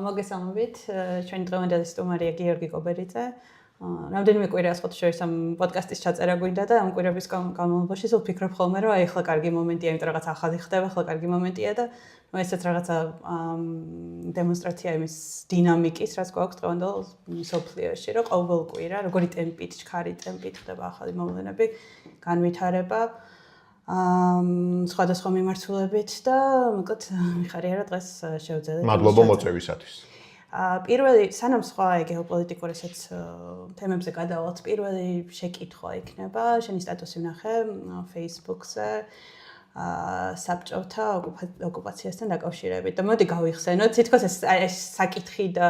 მოგესალმებით. Ჩვენი დღევანდელი სტუმარია გიორგი კობერიძე. რამდენიმე კვირას ხოთ შორის ამ პოდკასტის ჩაწერა გვინდა და ამ კვირების განმავლობაში სულ ვფიქრობ ხოლმე, რომ ახლა კარგი მომენტია, იმიტომ რაღაც ახალი ხდება, ახლა კარგი მომენტია და ესეც რაღაცა დემონსტრაცია იმის დინამიკის, რაც გვაქვს დღევანდელ მსოფლიოში, რომ ყოველ კვირა, როგორი ტემპით, ჩქარი ტემპით ხდება ახალი მოვლენები, განვითარება სხვადასხვა მიმართულებით და მოკლედ მიხარია რა დღეს შევძელეთ. მადლობა მოწვევისათვის. პირველი სანამ სხვა გეოპოლიტიკური ესეც თემებზე გადავალთ, პირველი შეკითხვა იქნება, შენი სტატუსი ვნახე Facebook-ზე საბჭოთა ოკუპაციასთან დაკავშირებით. და მოდი გავიხსენოთ, თითქოს ეს საკითხი და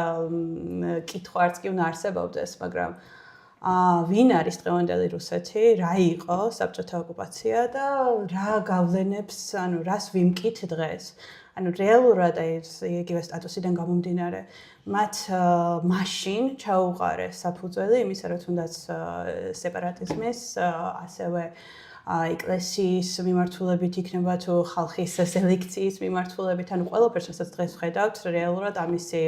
კითხვა არც კი უნდა არსებობდეს, მაგრამ ვინ არის დღევანდელი რუსეთი, რა იყო საბჭოთა ოკუპაცია და რა გავლენებს, ანუ რას ვიმკით დღეს. ანუ რეალურად იგივე სტატუსიდან გამომდინარე, მათ მაშინ ჩაუყარეს საფუძველი იმისა, რომ თუნდაც სეპარატიზმის, ასევე ეკლესიის მიმართულებით იქნება თუ ხალხის სელექციის მიმართულებით, ანუ ყველაფერს, რასაც დღეს ვხედავთ, რეალურად ამისი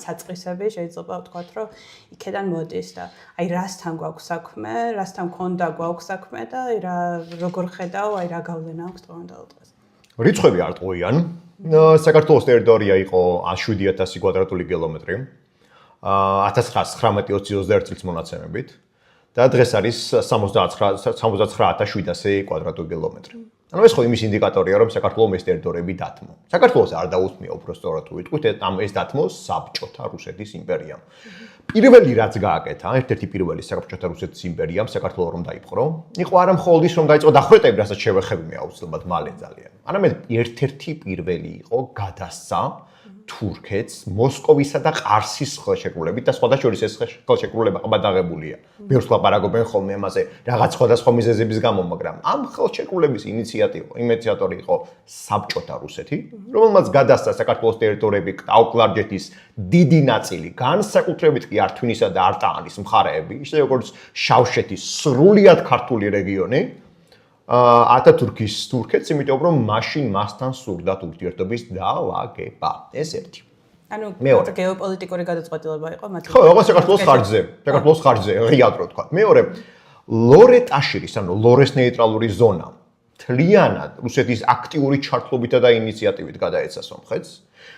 საწყისები შეიძლება ვთქვათ, რომ იქედან მოდის და აი რასთან გვაქვს საქმე, რასთან მქონდა გვაქვს საქმე და აი როგორ ხედავ, აი რა გავლენა აქვს დღევანდელ დღეს. რიცხვები არ ტყუიან. საქართველოს ტერიტორია იყო 107,000 კვადრატული კილომეტრი. 1919-21 წლის მონაცემებით და დღეს არის 79,700 კვადრატული კილომეტრი. ანუ ეს ხო იმის ინდიკატორია, რომ საქართველოს ეს ტერიტორიები დათმო. საქართველოს არ დაუთმია უბრალოდ თუ ვიტყვით, ეს დათმო საბჭოთა რუსეთის იმპერიამ. პირველი რაც გააკეთა, ერთ-ერთი პირველი საბჭოთა რუსეთის იმპერიამ საქართველოს რომ დაიპყრო, იყო არა მხოლოდ ის რომ დაიწყო დახვრეტები, რასაც შევეხები მე აუცილებლად მალე ძალიან. არამედ ერთ-ერთი პირველი იყო გადასცა თურქეთს მოსკოვისა და ყარსის ხელშეკრულებით და სხვადასხვა შორის ეს ხელშეკრულება ყბადაღებულია. ბევრს ლაპარაკობენ ხოლმე ამაზე რაღაც სხვადასხვა მიზეზების გამო, მაგრამ ამ ხელშეკრულების ინიციატორი იყო საბჭოთა რუსეთი, რომელმაც გადასცა საქართველოს ტერიტორიები კავკასიის დიდი ნაწილი, განსაკუთრებით კი ართვინისა და არტაანის მხარეები, ისე როგორც შავშეთის სრულიად ქართული რეგიონი. ათათურქის თურქეთს, იმიტომ რომ მაშინ მასთან სურდათ ურთიერთობის დაალაგება. ეს ერთი. ანუ გეოპოლიტიკური გადაწყვეტილება იყო მათ. ხო, როგორც საქართველოს ხარჯზე, ღიად რო თქვა. მეორე, ლორეტაშირის, ანუ ლორეს ნეიტრალური ზონა მთლიანად რუსეთის აქტიური ჩართულობითა და ინიციატივით გადაეცა სომხეთს,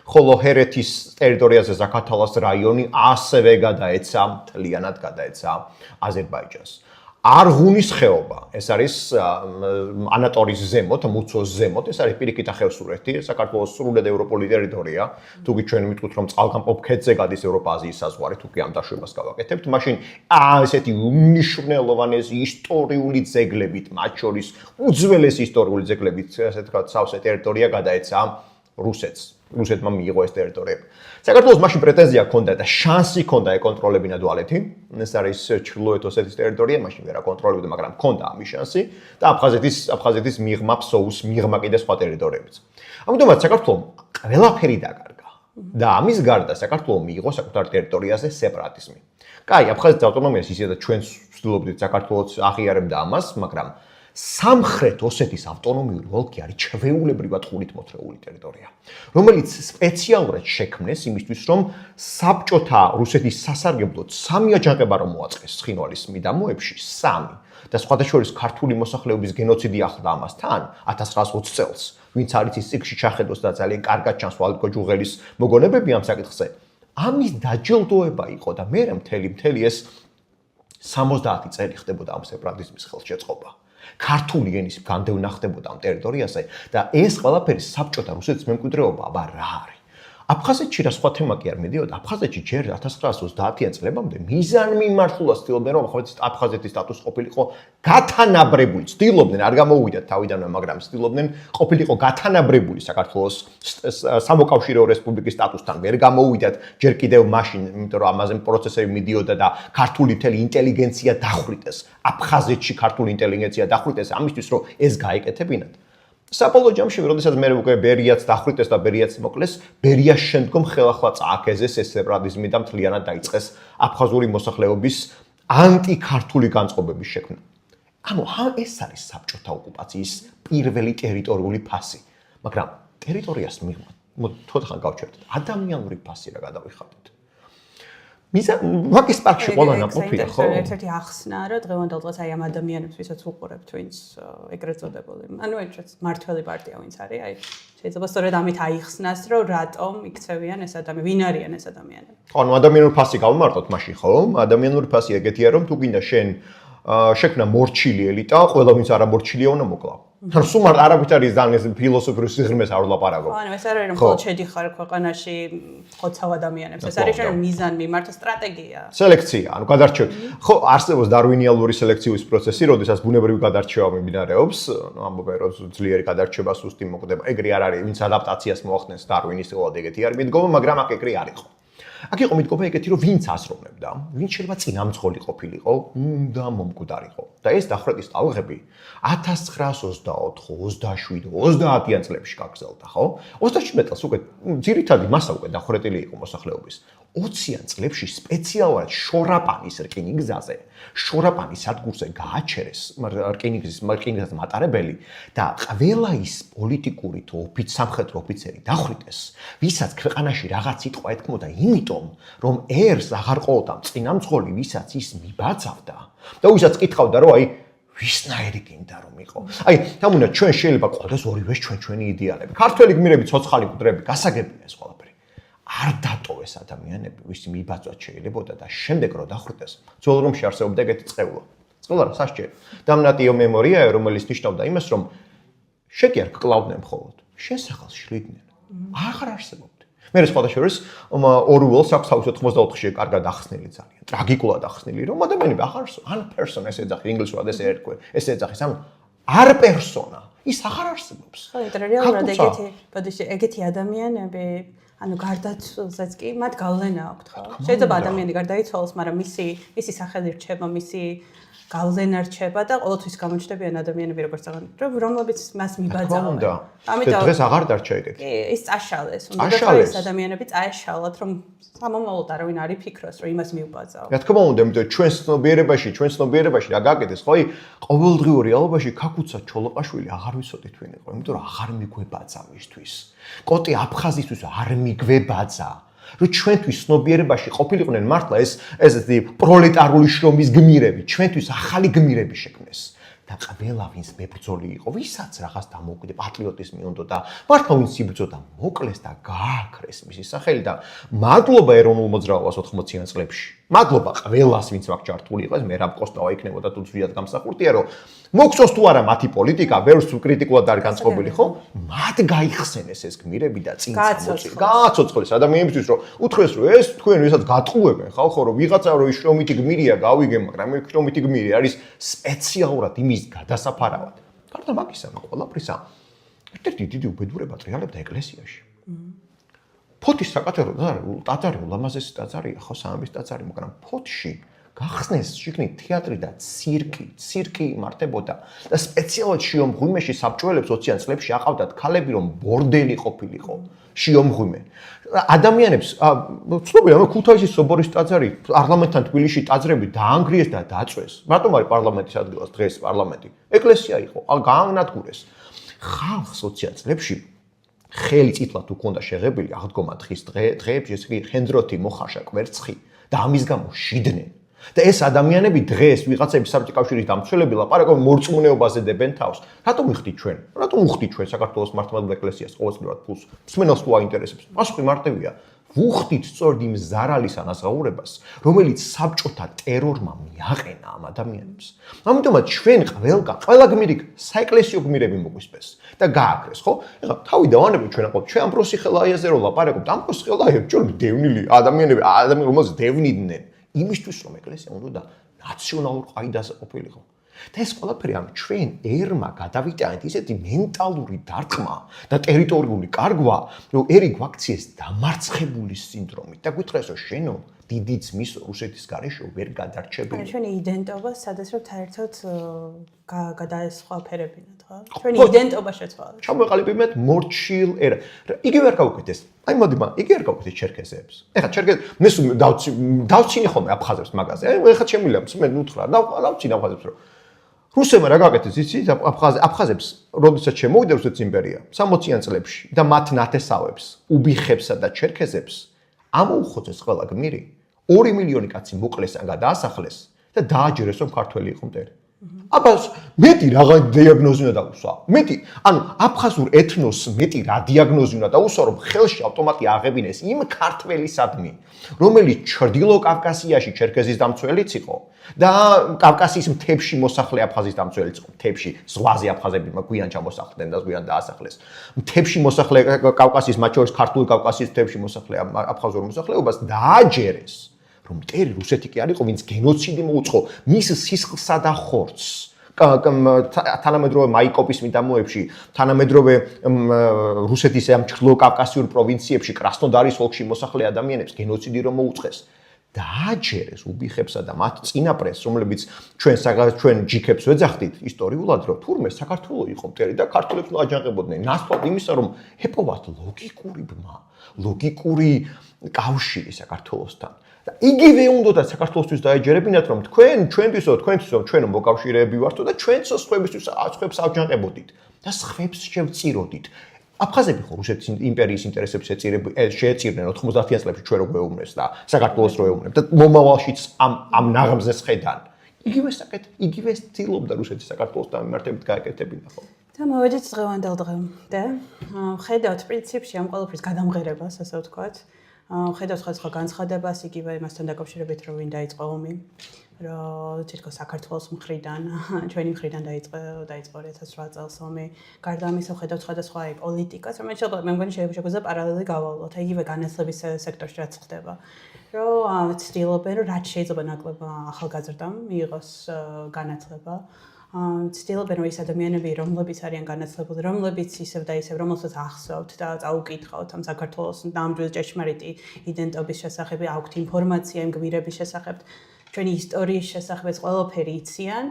ხოლო ჰერეთის ტერიტორიაზე ზაქათალას რაიონი ასევე მთლიანად გადაეცა აზერბაიჯანს. არღუნის ხეობა, ეს არის ანატორის ზემოთ, მუცოს ზემოთ, ეს არის პირიქით ახევსურეთი, საქართველოს სრულად ევროპული ტერიტორია. თუკი ჩვენ ვიტყვით, რომ წყალგამყოფ ქედზე გადის ევროპა-აზიის საზღვარი, თუკი ამ დაშვებას გავაკეთებთ, მაშინ ესეთი უმნიშვნელოვანესი ისტორიული ძეგლებით, მათ შორის უძველესი ისტორიული ძეგლებით, ასე ვთქვათ, სავსე ტერიტორია გადაეცა რუსეთს. რუსეთმა მიიღო ეს ტერიტორიები. საქართველოს მაშინ პრეტენზია ჰქონდა და შანსი ჰქონდა ეკონტროლებინა დვალეთი. ეს არის ჩრდილოეთ ოსეთის ტერიტორია, მაშინ ვერ აკონტროლებდა, მაგრამ ჰქონდა ამის შანსი და აფხაზეთის მიღმა, ფსოუს მიღმა კიდე სხვა ტერიტორიებიც. ამიტომაც საქართველოს ყველაფერი დაკარგა და ამის გარდა საქართველოს მიიღო საკუთარ ტერიტორიაზე სეპარატიზმი. კაი, აფხაზეთის ავტონომიას ისედაც ჩვენ ვცდილობდით საქართველოს აღიარებდა ამას, მაგრამ სამხრეთ ოსეთის ავტონომიური ოლქი არის ჩვეულებრივად ყურით მოთრეული ტერიტორია, რომელიც სპეციალურად შექმნეს იმისთვის, რომ საბჭოთა რუსეთის სასარგებლოდ 3 აჯანყება რომ მოაწყეს ცხინვალის მიდამოებში 3 და სხვადასხვა შორის ქართული მოსახლეობის გენოციდი ახლდა ამასთან 1920 წელს, ვინც არის ის წიგნში ჩახედოს და ძალიან კარგად ჩანს ვალიკო ჯუღელის მოგონებები ამ საკითხზე. ამის დაჯილდოება იყო და მე მთელი ეს 70 წელი ხდებოდა ამ სეპარატიზმის ხელშეწყობა. ქართული ენის განდევნა ხდებოდა ამ ტერიტორიაზე და ეს ყველაფერი საბჭოთა რუსეთის მემკვიდრეობა, აბა რა არის? აფხაზეთში რა სხვა თემა კი არ მიდიოდა. აფხაზეთში ჯერ 1930-იან წლებამდე მიზანმიმართულად ცდილობდნენ, რომ აფხაზეთის სტატუსი ყოფილიყო გათანაბრებული. ცდილობდნენ, არ გამოვიდათ თავიდანვე, მაგრამ ცდილობდნენ ყოფილიყო გათანაბრებული საქართველოს სამოკავშირეო რესპუბლიკის სტატუსთან. ვერ გამოვიდათ ჯერ კიდევ მაშინ, იმიტომ რომ ამაზე პროცესები მიდიოდა და ქართული მთელი ინტელიგენცია დახვრიტეს. აფხაზეთში ქართული ინტელიგენცია დახვრიტეს ამისთვის, რომ ეს გაეკეთებინათ. საბოლოო ჯამში, როდესაც მე უკვე ბერიაც დახვრიტეს და ბერიაც მოკლეს, ბერიას შემდგომ ხელახლა წააქეზეს ეს სეპარატიზმი და მთლიანად დაიწყეს აფხაზური მოსახლეობის ანტიქართული განწყობების შექმნა. ანუ ეს არის საბჭოთა ოკუპაციის პირველი ტერიტორიული ფასი, მაგრამ ტერიტორიას თოთხან გავჩერდეთ. ადამიანური ფასი რა გადავიხადეთ. ვაკის პარკში ყველა ნაყოფია, ხო? ერთ-ერთი ახსნა, რომ დღევანდელ დღეს აი ამ ადამიანებს, ვისაც უყურებთ, ვინც ეგრეთ წოდებული. ანუ ერთ მართველი პარტია ვინც არის, აი შეიძლება სწორედ ამით აიხსნას, რომ რატომ იქცევიან ეს ადამიანები, ვინ არიან ეს ადამიანები. ხო, ანუ ადამიანური ფასი გავმარტოთ მაშინ, ხო? ადამიანური ფასი ეგეთია, რომ თუ გინდა შენ შექმნა მორჩილი ელიტა, ყველა ვინც არა მორჩილია უნდა მოკლა. ანუ სულ არაფერ არის ძალიან ეს ფილოსოფიური სიღრმეს არ ვლაპარაკობ. ხო, ანუ ეს არ არის რომ მხოლოდ შედიხარ ქვეყანაში ხოცავ ადამიანებს, ეს არის რომ მიზან მიმართ სტრატეგია. სელექცია, ანუ გადარჩევა. ხო, არსებობს დარვინიალური სელექციის პროცესი, როდესაც ბუნებრივი გადარჩევა მიმდინარეობს, ანუ ამბობენ რომ ძლიერი გადარჩევა სუსტი მოხდება. ეგრე არ არის, ვინც ადაპტაციას მოახდენს დარვინის ყოველად ეგეთი არის მიდგომა, მაგრამ აქ ეგრე არ იყო. აქ იყო მიდგომა ეგეთი, რომ ვინც აზროვნებდა, ვინც შეიძლება წინამძღოლი ყოფილიყო, უნდა მომკვდარიყო. და ეს დახვრეტის ტალღები 1924, 27, 30-იან წლებში გაგრძელდა, ხო? 27 წელს უკვე ძირითადი მასა უკვე დახვრეტილი იყო მოსახლეობის. 20-იან წლებში სპეციალურად შორაპანის რკინიგზაზე, შორაპანის სადგურზე გააჩერეს რკინიგზის მატარებელი და ყველა ის პოლიტიკური თუ სამხედრო ოფიცერი დახვრიტეს, ვისაც ქვეყანაში რაღაც სიტყვა ეთქმოდა, იმიტომ რომ ერს აღარ ყოლოდა წინამძღოლი, ვისაც ის მიბაძავდა და ვისაც კითხავდა, რომ აი ვისნაირი გინდა რომ იყო. აი, თამუნა ჩვენ შეიძლება ყოლდეს ორივეს ჩვენი იდეალები. ქართველი გმირები, ცოცხალი მკვდრები, გასაგებია ეს ყველაფერი. არ დატოვეს ადამიანები, ვისი მიბაძვა შეიძლებოდა და შემდეგ რო დახვრიტეს, ძველ რომში არსებობდა ეგეთი წყევლა. წყევლა რა სასჯელი. დამნატიო მემორიაა, რომელიც ნიშნავდა იმას, რომ შეკი არ გკლავდნენ მხოლოდ, შესახალს შლიდნენ. აღარ არსებობდა. მე სხვათა შორის ორუელს აქვს 1984-ში კარგად ახსნილი ძალიან, ტრაგიკულად ახსნილი, რომ ადამიანები აღარ ან person ეს ეძახი ინგლისურად ეს ერკვე, ეს ეძახის, ანუ არ პერსონა, ის აღარ არსებობს. ხო, რეალურად ეგეთი ადამიანები ანუ გარდაცვალსაც კი მათ გავლენა აქვთ, ხო? შეიძლება ადამიანი გარდაიცვალოს, მაგრამ მისი სახელი რჩება, მისი გავლენა რჩება და ყოველთვის გამოჩნდებიან ადამიანები როგორც აღარ რომლებიც მას მიბაძავენ. ამიტომ დღეს აღარ დარჩა ეგეთი. კი, ის წაშალეს. უნდა ეს ადამიანები წაეშალათ, რომ სამომავლოდ არავინ არ იფიქროს, რომ იმას მიუბაძავ. რა თქმა უნდა, იმიტომ ჩვენ ცნობიერებაში რა გაკეთეს, ხო? ყოველდღიურ რეალობაში ქაკუცა ჩოლოყაშვილი აღარ ვიცოდით ვინ იყო, იმიტომ რომ აღარ მიგვებაძა მისთვის. კოტი აფხაზისთვის არ მიგვებაძა. რომ ჩვენთვის ცნობიერებაში ყოფილიყვნენ მართლა ესეთი პროლეტარული შრომის გმირები, ჩვენთვის ახალი გმირები შექმნეს. და ყველა ვინც მებრძოლი იყო, ვისაც რაღაც დამოუკიდე პატრიოტიზმი უნდა და მართლა ვინც იბრძოდა, მოკლეს და გააქრეს მისი სახელი და მადლობა ეროვნულ მოძრაობას 80-იან წლებში. მადლობა ყველას, ვინც მაგ ჩართული იყო, ეს მერაბ კოსტავა იქნებოდა თუ ზვიად გამსახურდია, რომ მოგწოს თუ არა მათი პოლიტიკა, ბევრს კრიტიკულად არის განწყობილი, ხო? მათ გაიხსენეს ეს გმირები და წინ წამოწი. გააცოცხლეს ადამიანებისთვის, რომ უთხრეს, რომ ეს თქვენ ვისაც გატყუებენ, ხალხო, რომ ვიღაცა რომ შრომითი გმირია გავიგე, მაგრამ ეს შრომითი გმირი არის სპეციალურად იმის გადასაფარავად. გარდა მაგისა, ყველაფრისა, ერთ-ერთი დიდი უბედურება ტრიალებდა ეკლესიაში. ფოთის საკათედრო ტაძარი ულამაზესი ტაძარია, ხო, სამების ტაძარი, მაგრამ ფოთში გახსნეს შიგნით თეატრი და ცირკი იმართებოდა და სპეციალურად შიომღვიმეში საბჭოელებს 20-იან წლებში აყავდათ ქალები, რომ ბორდელი ყოფილიყო შიომღვიმე. ადამიანებს ცნობილია, რომ ქუთაისის sobores ტაძარი პარლამენტთან თბილისში ტაძრები დაანგრიეს და დაწვეს. რატომ არის პარლამენტის ადგილას დღეს პარლამენტი? ეკლესია იყო, გაანადგურეს. ხალხს 20-იან წლებში ხელი წითლად უკონდა შეღებილი აღდგომა დღის დღეებში, ესე იგი ხენძროთი მოხარშა კვერცხი და ამის გამო შიდნენ. და ეს ადამიანები დღეს ვიღაცების საბჭოთა კავშირის დამცველები ლაპარაკობენ მორწმუნეობაზე დებენ თავს. რატომ ვიხდით ჩვენ? რატომ უხდით ჩვენ საქართველოს მართლმადიდებლ ეკლესიას ყოველწლიურად ფულს? მსმენელს თუ აინტერესებს. პასუხი მარტივია. ვუხდით სწორედ იმ ზარალის ანაზღაურებას, რომელიც საბჭოთა ტერორმა მიაყენა ამ ადამიანებს. ამიტომაც ჩვენ ყველა გმირი საეკლესიო გმირები მოგვისპეს და გააქრეს, ხო? ეხლა თავი დავანებოთ ჩვენ აყოთ ჩვენ ამბროსი ხელაიაზე რო ლაპარაკობთ, ამბროსი ხელაიები ჩვენ დევნილი ადამიანები, რომელსაც დევნიდნენ. იმისთვის რომ ეკლესია უნდა ნაციონალურ ყაიდაზე ყოფილიყო. და ეს ყველაფერი ამ ჩვენ ერმა გადავიტანეთ ისეთი მენტალური დარტყმა და ტერიტორიული კარგვა, რომ ერი გვაქციეს დამარცხებული სინდრომით და გითხრეს რომ შენო დიდი ძმის რუსეთის გარეშე ვერ გადარჩებია. ჩვენი იდენტობა სადაც რომ საერთოდ გადაესხვაფერებინათ, ხო? ჩვენი იდენტობა შეცვალეს. ჩამოეყალიბებინათ მორჩილ ერა. იგივე არ გავუკეთეს. აი მოდი, იგივე არ გავუკეთეს ჩერქეზებს. ეხლა მე დავცინი ხოლმე აფხაზებს მაგაზე. აი ეხლა შემიძლია მე უთხრა, დავცინი აფხაზებს რომ რუსებმა რა გაკეთეს იცით აფხაზებს როდესაც შემოვიდა რუსეთის იმპერია 60-იან წლებში და მათ ნათესავებს უბიხებსა და ჩერქეზებს ამოუხოცეს ყველა გმირი 2 მილიონი კაცი მოკლეს ან გადაასახლეს და დააჯერეს რომ ქართველი იყო მტერი აბას მეტი რაღა დიაგნოზი უნდა დაუსვა მეტი ანუ აფხაზურ ეთნოს მეტი რა დიაგნოზი უნდა დაუსვა რომ ხელში ავტომატი აღებინეს იმ ქართველისადმი რომელიც ჩრდილო კავკასიაში ჩერქეზის დამცველიც იყო და კავკასიის მთებში მოსახლე აფხაზის დამცველიც იყო მთებში ზღვაზე აფხაზები გვიან ჩამოსახლდნენ და გვიან დაასახლეს მთებში მოსახლე კავკასიის მათ შორის ქართული კავკასიის მთებში მოსახლე აფხაზურ მოსახლეობას დააჯერეს რომ მტერი რუსეთი კი არ იყო ვინც გენოციდი მოუწყო მის სისხლსა და ხორცს თანამედროვე მაიკოპის მიდამოებში თანამედროვე რუსეთის ამ ჩრდილო კავკასიურ პროვინციებში კრასნოდარის ოლქში მოსახლე ადამიანებს გენოციდი რომ მოუწყეს დააჯერეს უბიხებსა და მათ წინაპრებს რომლებიც ჩვენ ჯიქებს ვეძახდით ისტორიულად რომ თურმე საქართველოს იყო მტერი და ქართველებს აჯანყებოდნენ ნაცვლად იმისა რომ ეპოვათ ლოგიკური ბმა ლოგიკური კავშირი საქართველოსთან და იგივე უნდათ საქართველოსთვის დაეჯერებინათ რომ ჩვენთვისო ჩვენ მოკავშირეები ვართო და ჩვენც სხვებს აჯანყებოდით და სხვებს შევწიროდით აფხაზები ხო რუსეთის იმპერიის ინტერესებს შეეწირნენ 90-იან წლებში ჩვენ რო გვეუბნეს და საქართველოს რო ეუბნებთ და მომავალშიც ამ ნაღმზე სხედან იგივე ცდილობდა რუსეთის საქართველოსთან მიმართებით გაეკეთებინა ხო და მოვედით დღევანდელ დღემდე ხედავთ პრინციპში ამ ყველაფრის გადამღერებას ასე ვთქვათ ხედავთ სხვა განცხადებას იგივე იმასთან დაკავშირებით რომ ვინ დაიწყო ომი რომ თითქოს საქართველოს მხრიდან ჩვენი მხრიდან დაიწყო 2008 წელს ომი გარდა ამისა ხედავთ სხვადასხვა პოლიტიკას რომელიც მე მგონი შეგვიძლია პარალელი გავავლოთ იგივე განათლების სექტორში რაც ხდება რომ ცდილობენ რომ რაც შეიძლება ნაკლებ ახალგაზრდამ მიიღოს განათლება ცდილობენ რომ ის ადამიანები რომლებიც არიან განათლებული რომლებიც ისევ და ისევ რომელსაც ახსოვთ და წაუკითხავთ ამ საქართველოს ნამდვილ ჭეშმარიტი იდენტობის შესახებ აქვთ ინფორმაცია იმ გმირების შესახებ ჩვენი ისტორიის შესახებ ყველაფერი იციან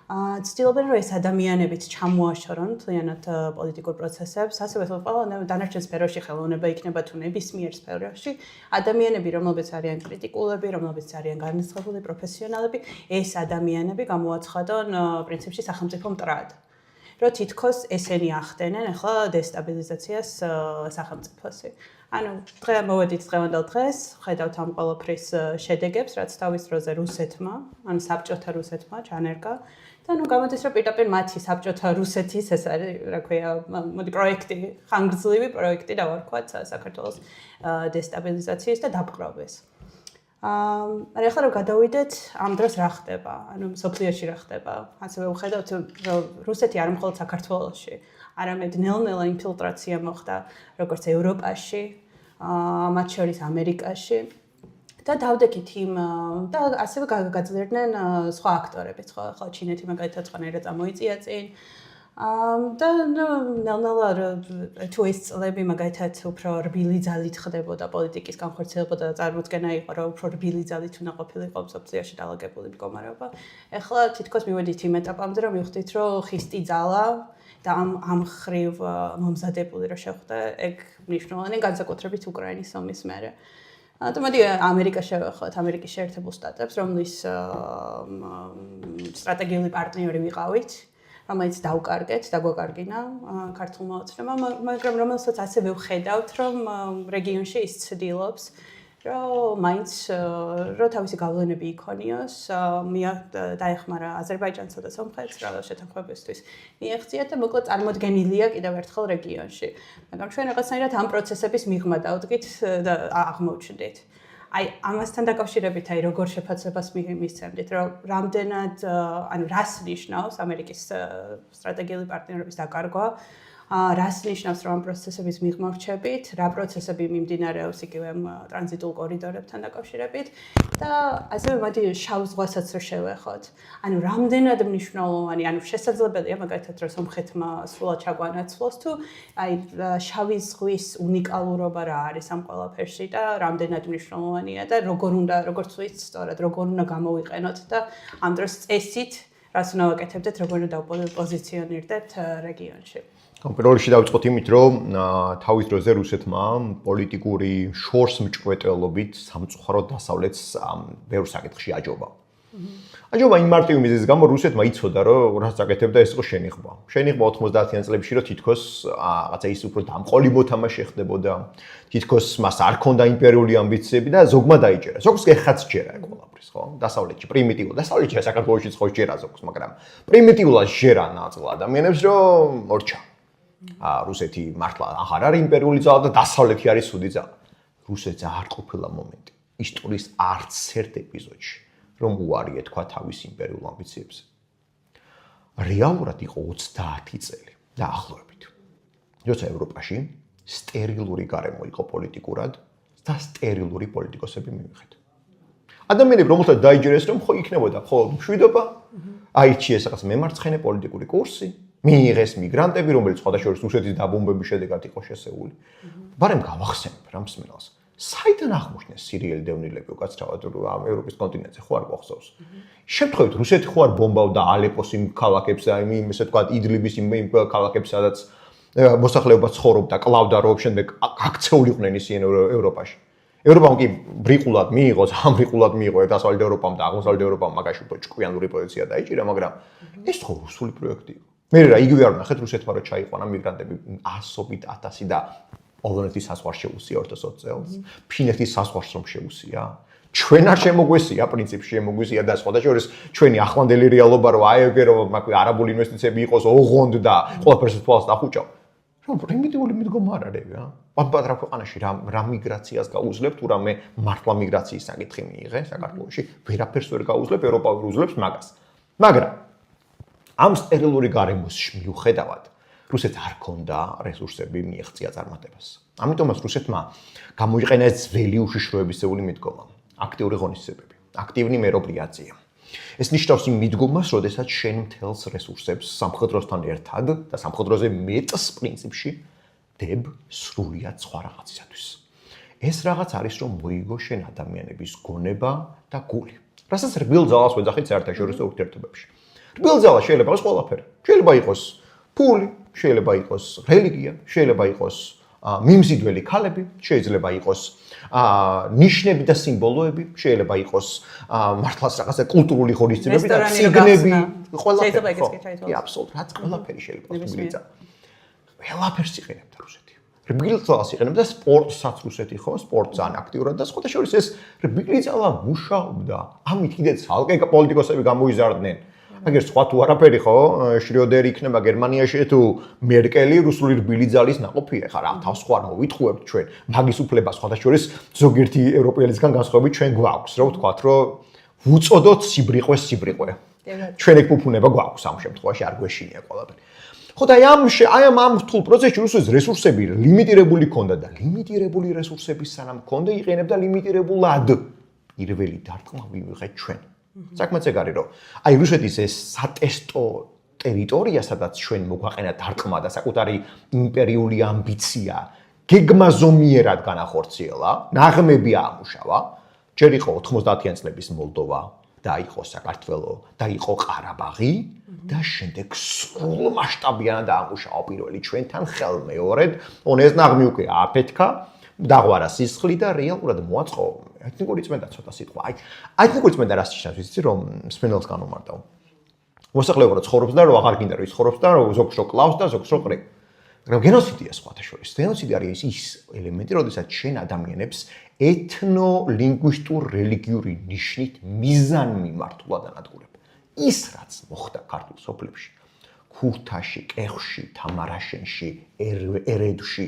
ცდილობენ რომ ეს ადამიანებიც ჩამოაშორონ მთლიანად პოლიტიკურ პროცესებს ასევე ყველა დანარჩენ სფეროში ხელოვნება იქნება თუ ნებისმიერ სფეროში ადამიანები რომლებიც არიან კრიტიკულები რომლებიც არიან განათლებული პროფესიონალები ეს ადამიანები გამოაცხადონ პრინციპში სახელმწიფო მტრად რომ თითქოს ესენი ახდენენ ახლა დესტაბილიზაციას სახელმწიფოსი ანუ მოვედით დღევანდელ დღეს ხედავთ ამ ყველაფრის შედეგებს რაც თავის დროზე რუსეთმა ანუ საბჭოთა რუსეთმა ჩანერგა და ნუ გამოდის რომ პირდაპირ მათი საბჭოთა რუსეთის ეს არის რა ქვია მოდი პროექტი ხანგრძლივი პროექტი დავარქვათ საქართველოს დესტაბილიზაციის და დაპყრობის მაგრამ ახლა რომ გადავიდეთ ამ დროს რა ხდება ანუ სოფლიოში რა ხდება ასევე ვხედავთ რომ რუსეთი არ მხოლოდ საქართველოში არამედ ნელ-ნელა ინფილტრაცია მოხდა როგორც ევროპაში მათ შორის ამერიკაში და დავდექით იმ და ასევე გაძლიერდნენ სხვა აქტორებიც ხო ახლა ჩინეთი მაგალითად სხვანაირად წამოიწია წინ და ნელ-ნელა თუ ეს წლები მაგალითად უფრო რბილი ძალით ხდებოდა პოლიტიკის განხორციელება და წარმოდგენა იყო რომ უფრო რბილი ძალით უნდა ყოფილიყო სოფლიოში დალაგებული მდგომარეობა ახლა თითქოს მივედით იმ ეტაპამდე რომ მივხვდით რომ ხისტი ძალა და ამ ხრივ მომზადებული რომ შეხვდა ეგ მნიშვნელოვანი განსაკუთრებით უკრაინის ომის მერე და მოდი ამერიკა შევეხოთ ამერიკის შეერთებულ შტატებს რომლის სტრატეგიული პარტნიორი ვიყავით რომელიც დავკარგეთ და გვაკარგინა ქართულმა ოცნებამ მაგრამ რომელსაც ასევე ვხედავთ რომ რეგიონში ის ცდილობს რომ მაინც რომ თავისი გავლენები იქონიოს დაეხმარა აზერბაიჯანსა და სომხეთს რა შეთანხმებისთვის მიეღწია და მოკლედ წარმოდგენილია კიდევ ერთხელ რეგიონში მაგრამ ჩვენ რაღაცნაირად ამ პროცესების მიღმა დავდგით და აღმოჩნდით აი ამასთან დაკავშირებით აი როგორ შეფასებას მისცემდით რომ რამდენად ანუ რას ნიშნავს ამერიკის სტრატეგიული პარტნიორობის დაკარგვა რას ნიშნავს რომ ამ პროცესების მიღმა ვრჩებით რა პროცესები მიმდინარეობს იგივე ტრანზიტულ კორიდორებთან დაკავშირებით და ასევე მოდი შავ ზღვასაც რო შევეხოთ ანუ რამდენად მნიშვნელოვანი ანუ შესაძლებელია მაგალითად რომ სომხეთმა სულად ჩაგვანაცვლოს თუ აი შავი ზღვის უნიკალურობა რა არის ამ ყველაფერში და რამდენად მნიშვნელოვანია და როგორ ვთვლით სწორად როგორ უნდა გამოვიყენოთ და ამ დროს წესით რას უნდა ვაკეთებდეთ როგორ უნდა პოზიციონირდეთ რეგიონში პირველ რიგში დავიწყოთ იმით, რომ თავის დროზე რუსეთმა პოლიტიკური შორს მჭვრეტელობით სამწუხაროდ დასავლეთს ბევრ საკითხში აჯობა. აჯობა იმ მარტივი მიზეზის გამო რუსეთმა იცოდა, რომ რაც აკეთებდა ეს იყო შენიღბა. შენიღბა 90-იან წლებში, რომ თითქოს რაღაცა ის უფრო დამყოლი მოთამაშე ხდებოდა, თითქოს მას არ ჰქონდა იმპერიული ამბიციები და ზოგმა დაიჭერა. ზოგს ეხაც ჯერა ყველაფრის, ხო? დასავლეთში პრიმიტიულ, დასავლეთში საქართველოში ხო ჯერა ზოგს, მაგრამ პრიმიტიულად ჯერა ნაწილ ადამიანებს, რომ მორჩა. რუსეთი მართლა აღარ არის იმპერიული ძალა და დასავლეთი არის სუდი ძალა. რუსეთს არ ყოფილა მომენტი ისტორიის არც ერთ ეპიზოდში, რომ უარია თქვა თავის იმპერიულ ამბიციებზე. რეალურად იყო 30 წელი დაახლოებით. როცა ევროპაში სტერილური გარემო იყო პოლიტიკურად და სტერილური პოლიტიკოსები მივიღეთ. ადამიანები რომელთაც დაიჯერეს, რომ ხო იქნებოდა მხოლოდ მშვიდობა, აირჩიეს რაღაც მემარცხენე პოლიტიკური კურსი, მიიღეს მიგრანტები, რომელიც სხვადასხვა რუსეთის დაბომბების შედეგად იყო შესეული. ბარემ გავახსენებ რა მსმენელს. საიდან აღმოჩნდეს სირიელი დევნილები უკაცრავად ამ ევროპის კონტინენტზე ხო არ გვახსოვს. შემთხვევით რუსეთი ხო არ ბომბავდა ალეპოს იმ ქალაქებს და იმ ესე ვთქვათ იდლიბის იმ ქალაქებს, სადაც მოსახლეობა ცხოვრობდა, კლავდა, რომ შემდეგ აქცეულიყვნენ ისინი ევროპაში. ევროპამ კი ბრიყულად მიიღო, ამბრიყულად მიიღო დასავლეთ ევროპამ და აღმოსავლეთ ევროპამ მაგაში უფრო ჭკვიანური პოზიცია დაიჭირა, მაგრამ ეს ხო რუსული პროექტი იყო. მე რა იგივე არ ვნახეთ რუსეთმა რომ ჩაიყვანა მიგრანტები ასობით 1000 და პოლონეთის საზღვარს შეუსია 2020 წელს, ფინეთის საზღვარს რომ შეუსია. ჩვენ არ შემოგვესია, პრინციპში შემოგვესია და სხვადასხვა ჩვენი ახლანდელი რეალობა რომ აი ეგ რომ არაბული ინვესტიციები იყოს ოღონდ და ყველაფერს თვალს დახუჭავ. რომ პრიმიტიული მიდგომა არ არის რა. პატარა ქვეყანაში რა მიგრაციას გაუძლებ თუ რამე მართლა მიგრაციის საკითხი მიიღე საქართველოში, ვერაფერს ვერ გაუძლებ, ევროპა ვერ უძლებს მაგას. მაგრამ ამ სტერილური გარემოს მიუხედავად რუსეთს არ ჰქონდა რესურსები მიეღწია წარმატებას. ამიტომაც რუსეთმა გამოიყენა ძველი უშიშროებისეული მიდგომა, აქტიური ღონისძიებები, აქტიური მეროპრიაცია. ეს ნიშნავს იმ მიდგომას, როდესაც შენ მთელს რესურსებს სამხედროსთან ერთად და სამხედროზე მეტს პრინციპში დებ სრულიად სხვა რაღაცისათვის. ეს რაღაც არის რომ მოიგო შენ ადამიანების გონება და გული. რასაც რბილ ძალას ვეძახით საერთაშორისო ურთიერთობებში. რბილ ძალა შეიძლება იყოს ყველაფერი. შეიძლება იყოს ფული, შეიძლება იყოს რელიგია, შეიძლება იყოს მიმზიდველი ქალები, შეიძლება იყოს ნიშნები და სიმბოლოები, შეიძლება იყოს მართლაც რაღაცა კულტურული ღონისძიებები და ციგნები, ყველაფერი. კი, აბსოლუტურად, რაც ყველაფერი შეიძლება რბილიძა. ყველაფერს იყენებდა რუსეთი. რბილძალას იყენებდა სპორტსაც რუსეთი ხო, სპორტს ან აქტიურად და სხვადასხვა ეს რბილძალა მუშაობდა. ამით კიდეც ალკე პოლიტიკოსები გამოიზარდნენ. აგერ სხვა თუ არაფერი ხო, შრიოდერი იქნება გერმანიაში თუ მერკელი რუსული რბილი ძალის ნაყოფია. ხა რა თავს ხო არ მოვიტყუებთ ჩვენ. მაგის უფლება სხვადასხვა ზოგიერთი ევროპელისგან განსხვავებით ჩვენ გვაქვს, რომ ვთქვათ, რომ ვუწოდოთ სიბრიყვეს სიბრიყვე. ჩვენ ეგ ფუფუნება გვაქვს ამ შემთხვევაში არ გვეშინია ყველაფერი. ხო და აი ამ რთულ პროცესში რუსეთს რესურსები ლიმიტირებული ჰქონდა და ლიმიტირებული რესურსების სანამ ჰქონდა იყენებდა ლიმიტირებულად. პირველი დარტყმა ვიღეთ ჩვენ. საქმეც ეგ არის რომ აი რუსეთის ეს სატესტო ტერიტორია, სადაც ჩვენ მოგვაყენა დარტყმა და საკუთარი იმპერიული ამბიცია გეგმაზომიერად განახორციელა, ნაღმები აამუშავა, ჯერ იყო 90-იან წლების მოლდოვა და იყო საქართველო და იყო ყარაბაღი და შემდეგ სრულმასშტაბიანად აამუშავა პირველი ჩვენთან ხელმეორედ, ეს ნაღმი უკვე აფეთქა დაღვარა სისხლი და რეალურად მოაწყო ეთნიკური წმენდა ცოტა სიტყვა. აი, ეთნიკური წმენდა რას ნიშნავს, იცი რომ მსმენელს განუმარტავ. მოსახლეობა რო ცხოვრობს და რო აღარ გინდა რომ ის ცხოვრობს და რო ზოგს რო კლავს და ზოგს რო ყრებს. მაგრამ გენოციდია სხვათა შორის. გენოციდი არის ის ელემენტი, როდესაც შენ ადამიანებს ეთნოლინგვისტურ რელიგიური ნიშნით მიზანმიმართულად ანადგურებ. ის რაც მოხდა ქართულ სოფლებში, ქურთაში, კეხში, თამარაშენში, ერედში,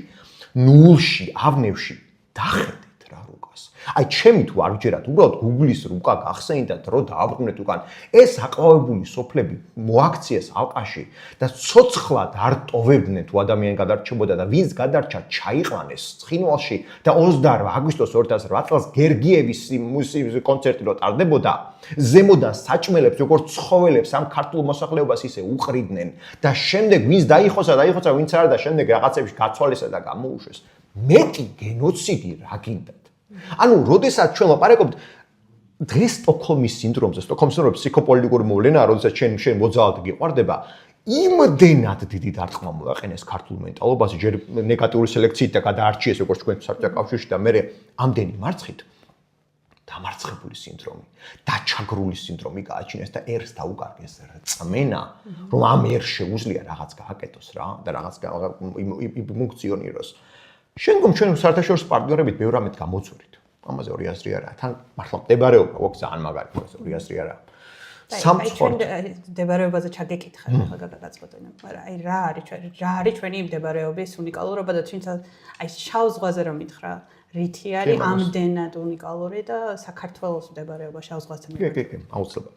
ნულში, ავნევში დახედეთ რა რუკას. აი ჩემი თუ არ ვჯერათ, უბრალოდ Google-ის რუკა გახსენდათ, რომ დააბრუნეთ უკან. ეს აყვავებული სოფლები მოაქციეს ალყაში და ცოცხლად არ ტოვებდნენ თუ ადამიანი გადარჩებოდა და ვინც გადარჩა ჩაიყვანეს ცხინვალში და 28 აგვისტოს 2008 წელს გერგიევის კონცერტი რო ტარდებოდა, ზემოდან საჭმელებს როგორც ცხოველებს ამ ქართულ მოსახლეობას ისე უყრიდნენ და შემდეგ ვინც დაიხოცა, ვინც არა და შემდეგ რაღაცებში გაცვალესა და გამოუშვეს. მეტი გენოციდი რა გინდათ? ანუ, როდესაც ჩვენ ლაპარაკობთ დღეს სტოკჰოლმის სინდრომზე, სტოკჰოლმის სინდრომი ფსიქოპოლიტიკური მოვლენაა, როდესაც შენ მოძალად გიყვარდება, იმდენად დიდი დარტყმა მოაყენეს ქართულ მენტალობაზე, ჯერ ნეგატიური სელექციით და გადაარჩიეს როგორც თქვენ საბჭოთა კავშირში და მე ამდენი მარცხით. დამარცხებული სინდრომი, დაჩაგრული სინდრომი გააჩინეს და ერს დაუკარგეს რწმენა, რომ ამ ერს შეუძლია რაღაც გააკეთოს რა და რაღაც იმუნქციონიროს. შემდგომ ჩვენ საერთაშორისო პარტნიორებით ბევრ რამეთ გამოწვევით. ამაზე ორი აზრი არაა. თან მართლა მდებარეობა გვაქვს ძალიან მაგარი, ორი აზრი არაა. ჩვენ მდებარეობაზე ჩაგეკითხა ხა გაგაწყვეტინა, მაგრამ აი რა არის ჩვენი მდებარეობის უნიკალურობა და თუნდაც აი შავ ზღვაზე რომ მითხრა, რითი არის ამდენად უნიკალური და საქართველოს მდებარეობა შავ ზღვასთან ერთად. კი, აუცილებლად.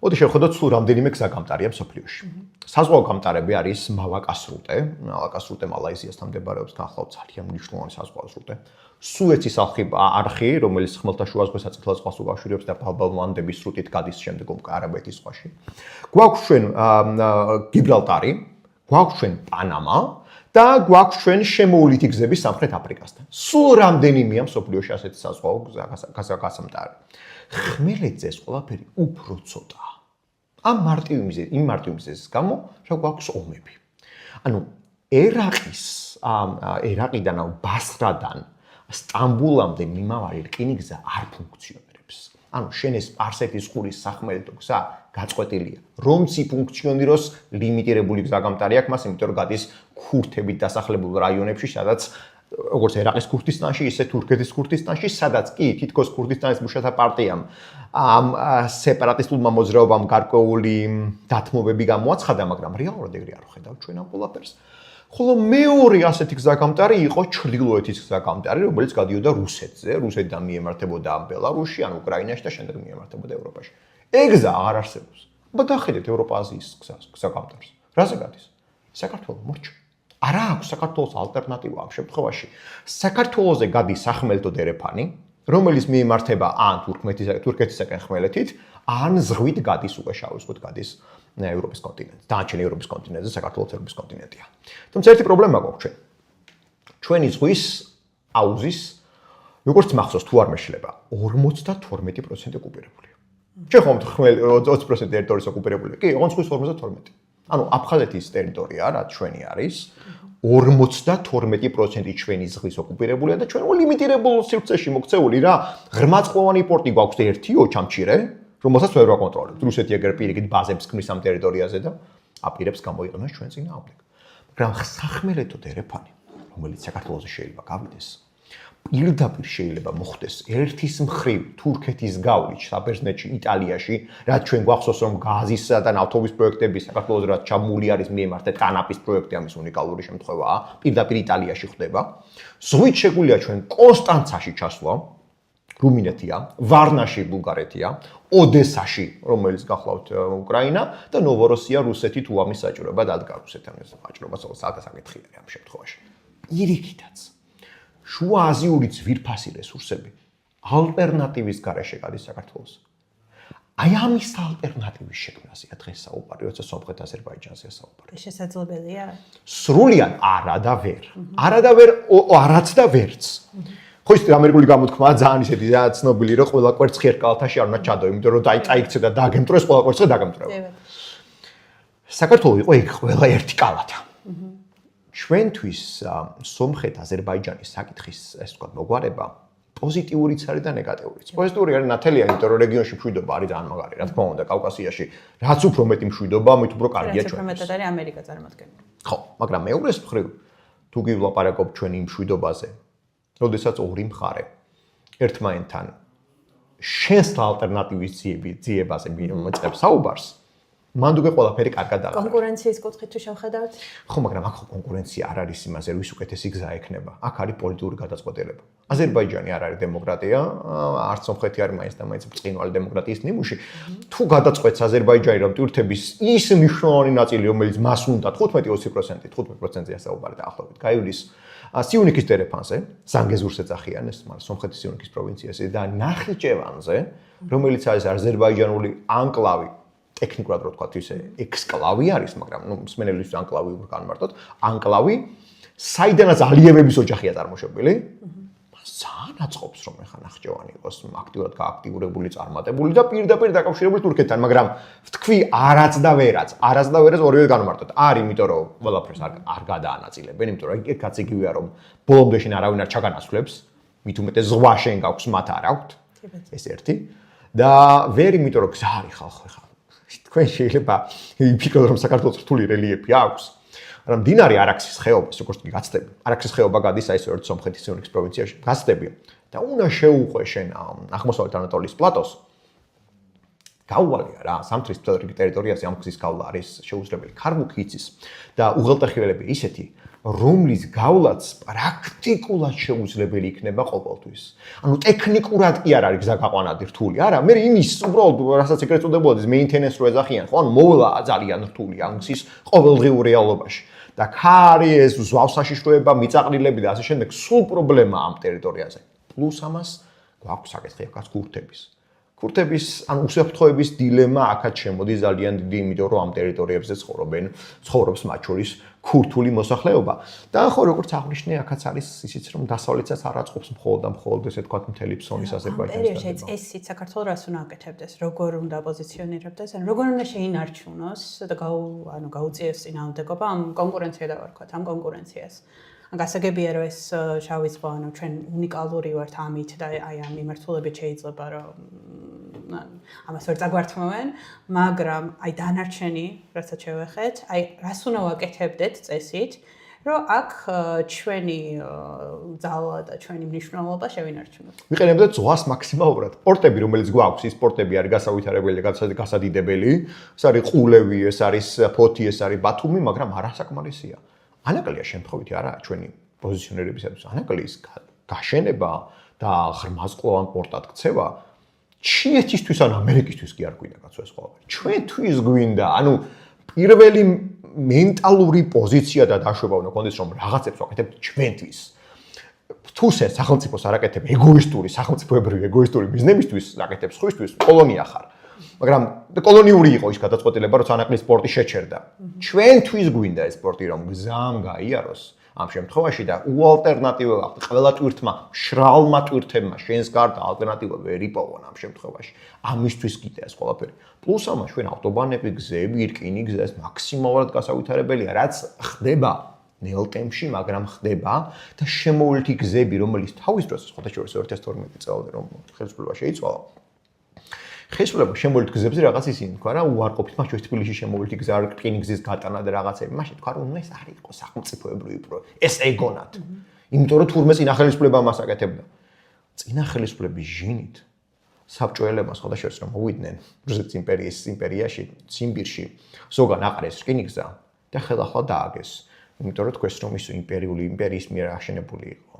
მოდი შევხედოთ სულ რამდენიმე გზაგამტარია მსოფლიოში. საზღვაო გამტარები არის მალაკა-სრუტე, მალაკა-სრუტე მალაიზიასთან მდებარეობს, განსხვავებით ძალიან მნიშვნელოვანი საზღვაო სრუტე. სუეცის არხი, რომელიც ხმელთაშუა ზღვის საწითელ ზღვას უკავშირებს და ბალბალმანდების სრუტით გადის შემდგომ არაბეთის ზღვაში. გვაქვს ჩვენ გიბრალტარი, გვაქვს ჩვენ პანამა და გვაქვს ჩვენ შემოვლითი გზები სამხრეთ აფრიკასთან. სულ რამდენიმეა მსოფლიოში ასეთი საზღვაო გზაგამტარი. ხმელეთზე ეს ყველაფერი უფრო ცოტაა. ამ მარტივი მიზეზის გამო, რა გვაქვს ომები. ანუ ერაყიდან, ბასრადან სტამბულამდე მიმავალი რკინიგზა არ ფუნქციონირებს. ანუ შენ ეს სპარსეთის ყურის სახმელეთო გზა გაწყვეტილია. რომც იფუნქციონიროს ლიმიტირებული გზაგამტარი აქვს მას, იმიტომ რომ გადის ქურთებით დასახლებულ რაიონებში, სადაც როგორც ერაყის ქურთისტანში, ისე თურქეთის ქურთისტანში, სადაც კი თითქოს ქურთისტანის მუშათა პარტიამ ამ სეპარატისტულმა მოძრაობამ გარკვეული დათმობები გამოაცხადა, მაგრამ რეალურად ეგრე არ ხედავთ ჩვენ ამ ყველაფერს. ხოლო მეორე ასეთი გზაგამტარი იყო ჩრდილოეთის გზაგამტარი, რომელიც გადიოდა რუსეთზე, რუსეთიდან მიემართებოდა ბელარუსში, ან უკრაინაში და შემდეგ მიემართებოდა ევროპაში. ეგ გზა აღარ არსებობს. აბა დახედეთ ევროპა-აზიის გზაგამტარს. რაზე გადის? საქართველოს მორჩა. არა აქვს საქართველოს ალტერნატივა ამ შემთხვევაში. საქართველოზე გადის სახმელეთო დერეფანი, რომელიც მიემართება ან თურქეთისაკენ ხმელეთით, ან ზღვით გადის უკვე შავი ზღვით გადის ევროპის კონტინენტზე. დანარჩენი ევროპის კონტინენტზე საქართველოს ევროპის კონტინენტია. თუმცა ერთი პრობლემა გვაქვს ჩვენ. ჩვენი ზღვის აუზის, როგორც მახსოვს თუ არ მეშლება, 52% ოკუპირებულია. ჩვენ ხომ 20% ტერიტორიის ოკუპირებულია. კი, ოღონდ ზღვის 52%. ანუ აფხაზეთის ტერიტორია, რაც ჩვენი არის, 52% ჩვენი ზღვის ოკუპირებულია და ჩვენ ლიმიტირებულ სივრცეში მოქცეული რა, ღრმაწყლოვანი პორტი გვაქვს ერთი ოჩამჩირე, რომელსაც ვერ ვაკონტროლებთ. რუსეთი ეგრე პირიქით ბაზებს ქმნის ამ ტერიტორიაზე და აპირებს გამოიყენოს ჩვენ წინააღმდეგ. მაგრამ სახმელეთო დერეფანი, რომელიც საქართველოს შეიძლება გავიდეს, პირდაპირ შეიძლება მოხდეს ერთის მხრივ თურქეთის გავლით საბერძნეთში, იტალიაში, რაც ჩვენ გვახსოვს რომ გაზისა და ნავთობის პროექტები საქართველოს რაც ჩამული არის მიემართეთ ტანაპის პროექტი ამის უნიკალური შემთხვევაა, პირდაპირ იტალიაში ხდება. ზღვით შეგვიძლია ჩვენ კონსტანცაში ჩასვლა, რუმინეთია, ვარნაში ბულგარეთია, ოდესაში, რომელიც გახლავთ უკრაინა და ნოვოროსია რუსეთი თუ ამის საჭიროება დადგა რუსეთთან ეს საჭიროება საკითხი არის ამ შემთხვევაში. პირიქითაც შუა აზიური ძვირფასი რესურსები ალტერნატივის გარეშე გადის საქართველოს. აი ამის ალტერნატივის შექმნაზეა დღეს საუბარი, როცა სომხეთ აზერბაიჯანზეა საუბარი. ეს შესაძლებელია? სრულიად არა და ვერ. არა და ვერ, არაც და ვერც. ხო ის ამერიკული გამოთქმაა ძალიან ისეთი ცნობილი, რომ ყველა კვერცხი ერთ კალათაში არ უნდა ჩადო, იმიტომ რომ დაიწაიქცე და დაგემტროს ყველა კვერცხი დაგემტრება. საქართველოს იყო ეგ ყველა ერთი კალათა. ჩვენთვის სომხეთ აზერბაიჯანის საკითხის ეს თქვა მოგვარება პოზიტიურიც არის და ნეგატიურიც. პოზიტიური არის ნათელია, იმიტომ რომ რეგიონში მშვიდობა არის ძალიან მაგარი, რა თქმა უნდა, კავკასიაში რაც უფრო მეტი მშვიდობა, მით უფრო კარგია ჩვენ. რაც უფრო მეტად არის ამერიკა წარმოადგენილი. ხო, მაგრამ მეორეს მხრივ თუ გივლაპარაკობ ჩვენი მშვიდობაზე, როდესაც ორი მხარე ერთმანეთთან შენს ალტერნატივის ძიებაზე მოწევს საუბარს, მანდ უკვე ყველაფერი კარგად აღარ. კონკურენციის კუთხით თუ შევხედავთ? ხო, მაგრამ აქ კონკურენცია არ არის იმაზე, ვის უკეთესი გზა ექნება. აქ არის პოლიტიკური გადაწყვეტილება. აზერბაიჯანი არ არის დემოკრატია, არც სომხეთი არის მაინც და მაინც ბრწყინვალე დემოკრატიის ნიმუში. თუ გადაწყვეტს აზერბაიჯანი, რომ ტვირთების ის მნიშვნელოვანი ნაწილი, რომელიც მას უნდა 15%-ზე საუბარი დაახლოებით, გაივლის სიუნიქის დერეფანზე, ზანგეზურს ეძახიან ეს, მაგრამ სომხეთის სიუნიქის პროვინციაზე და ნახიჩევანზე, რომელიც არის აზერბაიჯანული ანკლავი, ტექნიკურად რო ვთქვათ, ისე ექსკლავი არის, მაგრამ მსმენელისთვის ანკლავი უფრო განმარტოთ, ანკლავი, საიდანაც ალიევების ოჯახია წარმოშობილი. ძალიან აწყობს რომ ეხა ნახიჩევანი იყოს აქტიურად გააქტიურებული, წარმატებული და პირდაპირ დაკავშირებული თურქეთთან, მაგრამ ვთქვი არაც და ვერაც ორივე განმარტოთ. არის, იმიტომ რომ ყველაფერს არ გადაანაწილებენ, იმიტომ რომ ეგაც იგივეა რომ ბოლომდე შენ არავინ არ ჩაგანაცვლებს, მით უმეტეს ზღვა შენ გაქვს, მათ არ აქვთ. ეს ერთი და ვერ იმიტომ რომ გზა არის ხალხო ხა თქვენ შეიძლება იფიქროთ რომ საქართველოს რთული რელიეფი აქვს მაგრამ მდინარე არაქსის ხეობას როგორც კი გაცდები არაქსის ხეობა გადის აი სწორედ სომხეთის სიუნიქის პროვინციაში გაცდები და უნდა შეუყვე შენ აღმოსავლეთ ანატოლიის პლატოს გაუვალია რა სამთრის მთელ ტერიტორიაზე ამ გზის გავლა არის შეუძლებელი ქარბუქი იცის და უღელტეხილები ისეთი რომლის გავლაც პრაქტიკულად შეუძლებელი იქნება ყოველთვის. ანუ ტექნიკურად კი არ არის გზა გაყვანადი რთული, არა, მე იმის უბრალოდ რასაც ეგრეთ წოდებოდეს maintenance რო ეძახიან, ხო, ანუ მოვლა ძალიან რთული ამ გზის ყოველდღიურ რეალობაში. და ქარი ეს ზვავსაშიშროება, მიწაყრილები და ასე შემდეგ სულ პრობლემაა ამ ტერიტორიაზე. პლუს ამას გვაქვს საკითხი აქაც ქურთების. ქურთების ან უსაფრთხოების დილემა აქაც შემოდის ძალიან დიდი, იმიტომ რომ ამ ტერიტორიებზე ცხოვრობს მათ შორის ქურთული მოსახლეობა. და ხო როგორც აღნიშნე, აქაც არის ისიც რომ დასავლეთსაც არ აწყობს მხოლოდ ესე თქვა მთელი ფსონის აზერბაიჯანის. ესიც საქართველოს რას უნდა აკეთებდეს, როგორ უნდა პოზიციონირებდეს, ან როგორ უნდა შეინარჩუნოს და გაუწიოს წინააღმდეგობა ამ კონკურენცია და ვარქვათ, ამ კონკურენციას. გასაგებია რომ ეს შავი ზღვა, ანუ ჩვენ უნიკალური ვართ ამით და აი ამ მიმართულებით შეიძლება რომ ამას ვერ წაგვართმევენ, მაგრამ აი დანარჩენი, რასაც შევეხეთ, აი რას უნდა ვაკეთებდეთ წესით, რომ აქ ჩვენი ძალა და ჩვენი მნიშვნელობა შევინარჩუნოთ. ვიყენებდეთ ზღვას მაქსიმალურად. პორტები, რომელიც გვაქვს, ის პორტები არის გასავითარებელი და გასადიდებელი. ეს არის ყულევი, ეს არის ფოთი, ეს არის ბათუმი, მაგრამ არასაკმარისია. ანაკლია შემთხვევითი არა ჩვენი პოზიციონირებისათვის ანაკლის გაშენება და ღრმაზღვოვან პორტად ქცევა ჩინეთისთვის ან ამერიკისთვის კი არ გვინდა კაცო ეს ყველაფერი ჩვენთვის გვინდა ანუ პირველი მენტალური პოზიცია და დაშვება უნდა გქონდეს რომ რაღაცებს ვაკეთებთ ჩვენთვის თუ სახელმწიფოს არ აკეთებ ეგოისტური სახელმწიფოებრივი ეგოისტური ბიზნესისთვის აკეთებს სხვისთვის კოლონია ხარ მაგრამ კოლონიური იყო ის გადაწყვეტილება რომ ანაკლის სპორტი შეჩერდა ჩვენთვის გვინდა ეს სპორტი რომ გზამ გაიაროს ამ შემთხვევაში და უალტერნატივო ყველა ტვირთმა შრალმა ტვირთებმა შენს გარდა ალტერნატივა ვერ იპოვონ ამ შემთხვევაში ამისთვის კიდე ეს ყველაფერი პლუს ამას ჩვენ ავტობანები გზები რკინიგზა ეს მაქსიმალურად გასავითარებელია რაც ხდება ნელ ტემპში მაგრამ ხდება და შემოვლითი გზები რომელიც თავის დროს ხოთაშორის 2012 წელს რომ ხელისუფლება შეიცვალა ხელისუფლება შემოვლით გზებზე რაღაც ისინი თქვა რა უარყოფით მას ჩვენ თბილისში შემოვლითი გზა რკინიგზის გატანა და რაღაცები მაშინ თქვა რომ ეს არ იყო სახელმწიფოებრივი ეს ეგონათ იმიტომ რომ თურმე წინა ხელისუფლება მას აკეთებდა წინა ხელისუფლების ჟინით საბჭოელებმა ხოთაშორის რომ მოვიდნენ რუსეთის იმპერიაში ციმბირში ზოგან აყრეს რკინიგზა და ხელახლა დააგეს იმიტომ რომ თქვენს რომ ის იმპერიის მიერ აშენებული იყო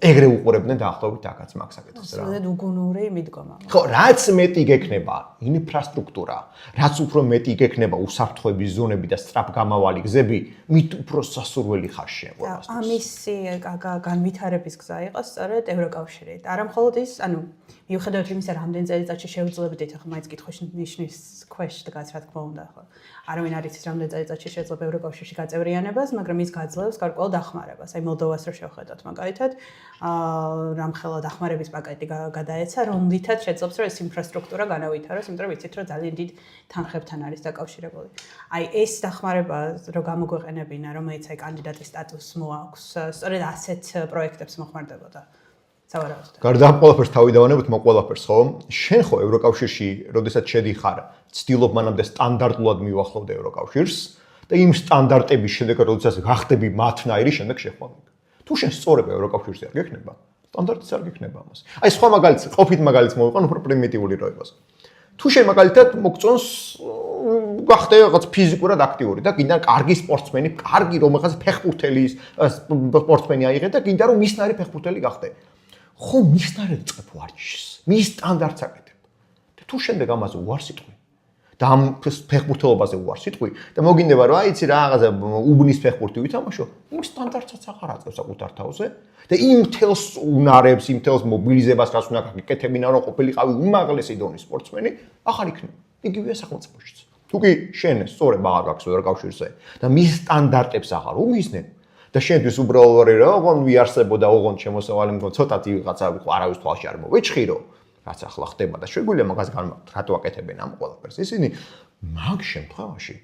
ეგრე უყურებდნენ დაახლოებით აქაც მაგ საკითხს რა. ზოგადად უგუნური მიდგომა. ხო, რაც მეტი გექნება ინფრასტრუქტურა, რაც უფრო მეტი გექნება უსაფრთხოების ზონები და სწრაფგამავალი გზები, მით უფრო სასურველი ხარ შენ ყველასთვის. ამისი განვითარების გზა იყო სწორედ ევროკავშირი. არა მხოლოდ ის, ანუ მიუხედავად იმისა, რამდენ წელიწადში შევძლებდით, ახლა მაინც კითხვის ნიშნის ქვეშ დგას რა თქმა უნდა, ხო. არავინ არ იცის რამდენ წელიწადში შეძლებ ევროკავშირში გაწევრიანებას, მაგრამ ის გაძლევს გარკვეულ დახმარებას. აი მოლდოვას რო შევხედოთ მაგალითად, რამხელა დახმარების პაკეტი გადაეცა, რომლითაც შეძლებს რომ ეს ინფრასტრუქტურა განავითაროს, იმიტომ რომ ვიცით რომ ძალიან დიდ თანხებთან არის დაკავშირებული. აი ეს დახმარება რო გამოგვეყენებინა, რომელიც აი კანდიდატის სტატუსს მოაქვს, სწორედ ასეთ პროექტებს მოხმარდებოდა. გარდა ამ ყველაფერს თავი დავანებოთ მოყოლაფერს ხო? შენ ხო ევროკავშირში, როდესაც შედიხარ, ცდილობ მანამდე სტანდარტულად მივახლოვდე ევროკავშირს და იმ სტანდარტების შედეგად როდესაც გახდები მათნაირი, შემდეგ შეხვდები. თუ შენ სწორებ ევროკავშირზე არ გექნება, სტანდარტიც არ გექნება ამას. აი სხვა მაგალითს, ყოფით მაგალითს მოვიყვან უფრო პრიმიტიული რო იყოს. თუ შენ მაგალითად მოგწონს გახდე რაღაც ფიზიკურად აქტიური და გინდა კარგი სპორტსმენი, კარგი რომელიღაც ფეხბურთელის სპორტსმენი აიღე და გინდა რომ მისნაირი ფეხბურთელი გახდე. ხო მისნაირად წებ ვარჯიშს, მის სტანდარტს აკეთებ. და თუ შემდეგ ამაზე უარს იტყვი და ამ ფეხბურთელობაზე უარს იტყვი და მოგინდება რომ აიცი რაღაცა უბნის ფეხბურთი ვითამაშო, იმ სტანდარტსაც აღარ აწევს საკუთარ თავზე და იმ თელს უნარებს, იმ თელს მობილიზებას რაც უნდა გაკეთებინა რომ ყოფილიყავი უმაღლესი დონის სპორტსმენი, აღარ იქნება. იგივეა სახელმწიფოშიც. თუ კი შენ სწორებ აღარ გაქვს ევროკავშირზე და მის სტანდარტებს აღარ უმიზნებ და შენთვის უბრალოდ რა ოღონ ვიარსებოდა ოღონ შემოსავალი მგონი ცოტათი ვიღაცა არავის თვალში არ მოვეჭხირო რაც ახლა ხდება და შეგვიძლია მაგას განვაკეთოთ რატო აკეთებენ ამ ყველაფერს ისინი მაგ შემთხვევაში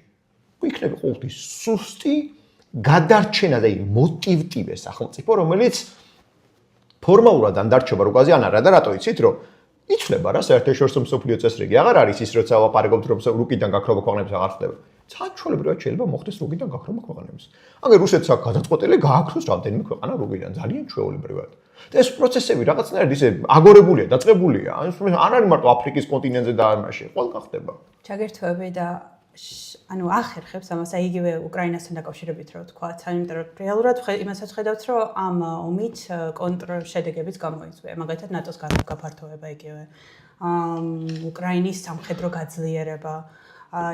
გვიქნება ყოველთვის სუსტი გადარჩენა და მოტივტივე სახელმწიფო რომელიც ფორმალურად ან დარჩება რუკაზე ან არა და რატო იცით რომ იცვლება რა საერთაშორისო მსოფლიო წესრიგი. აღარ არის ის როცა ლაპარაკობთ რომ რუკიდან გაქრობა ქვეყნებს აღარ ხდება. საჩვეულებრივად შეიძლება მოხდეს რუკიდან გაქრობა ქვეყნებს. აგერ რუსეთს აქ გადაწყვეტილი გააქროს რამდენიმე ქვეყანა რუკიდან ძალიან ჩვეულებრივად. და ეს პროცესები რაღაცნაირად ისე აგორებულია, დაწყებულია. არ არის მარტო აფრიკის კონტინენტზე და ამაში, ყველგან ხდება. ჩაგერთვები და ანუ ახერხებს ამას აი იგივე უკრაინასთან დაკავშირებით რა ვთქვა, იმიტომ რომ რეალურად იმასაც ხედავთ, რომ ამ ომით კონტრშედეგებიც გამოიწვია, მაგალითად ნატოს გაფართოება იგივე. უკრაინის სამხედრო გაძლიერება,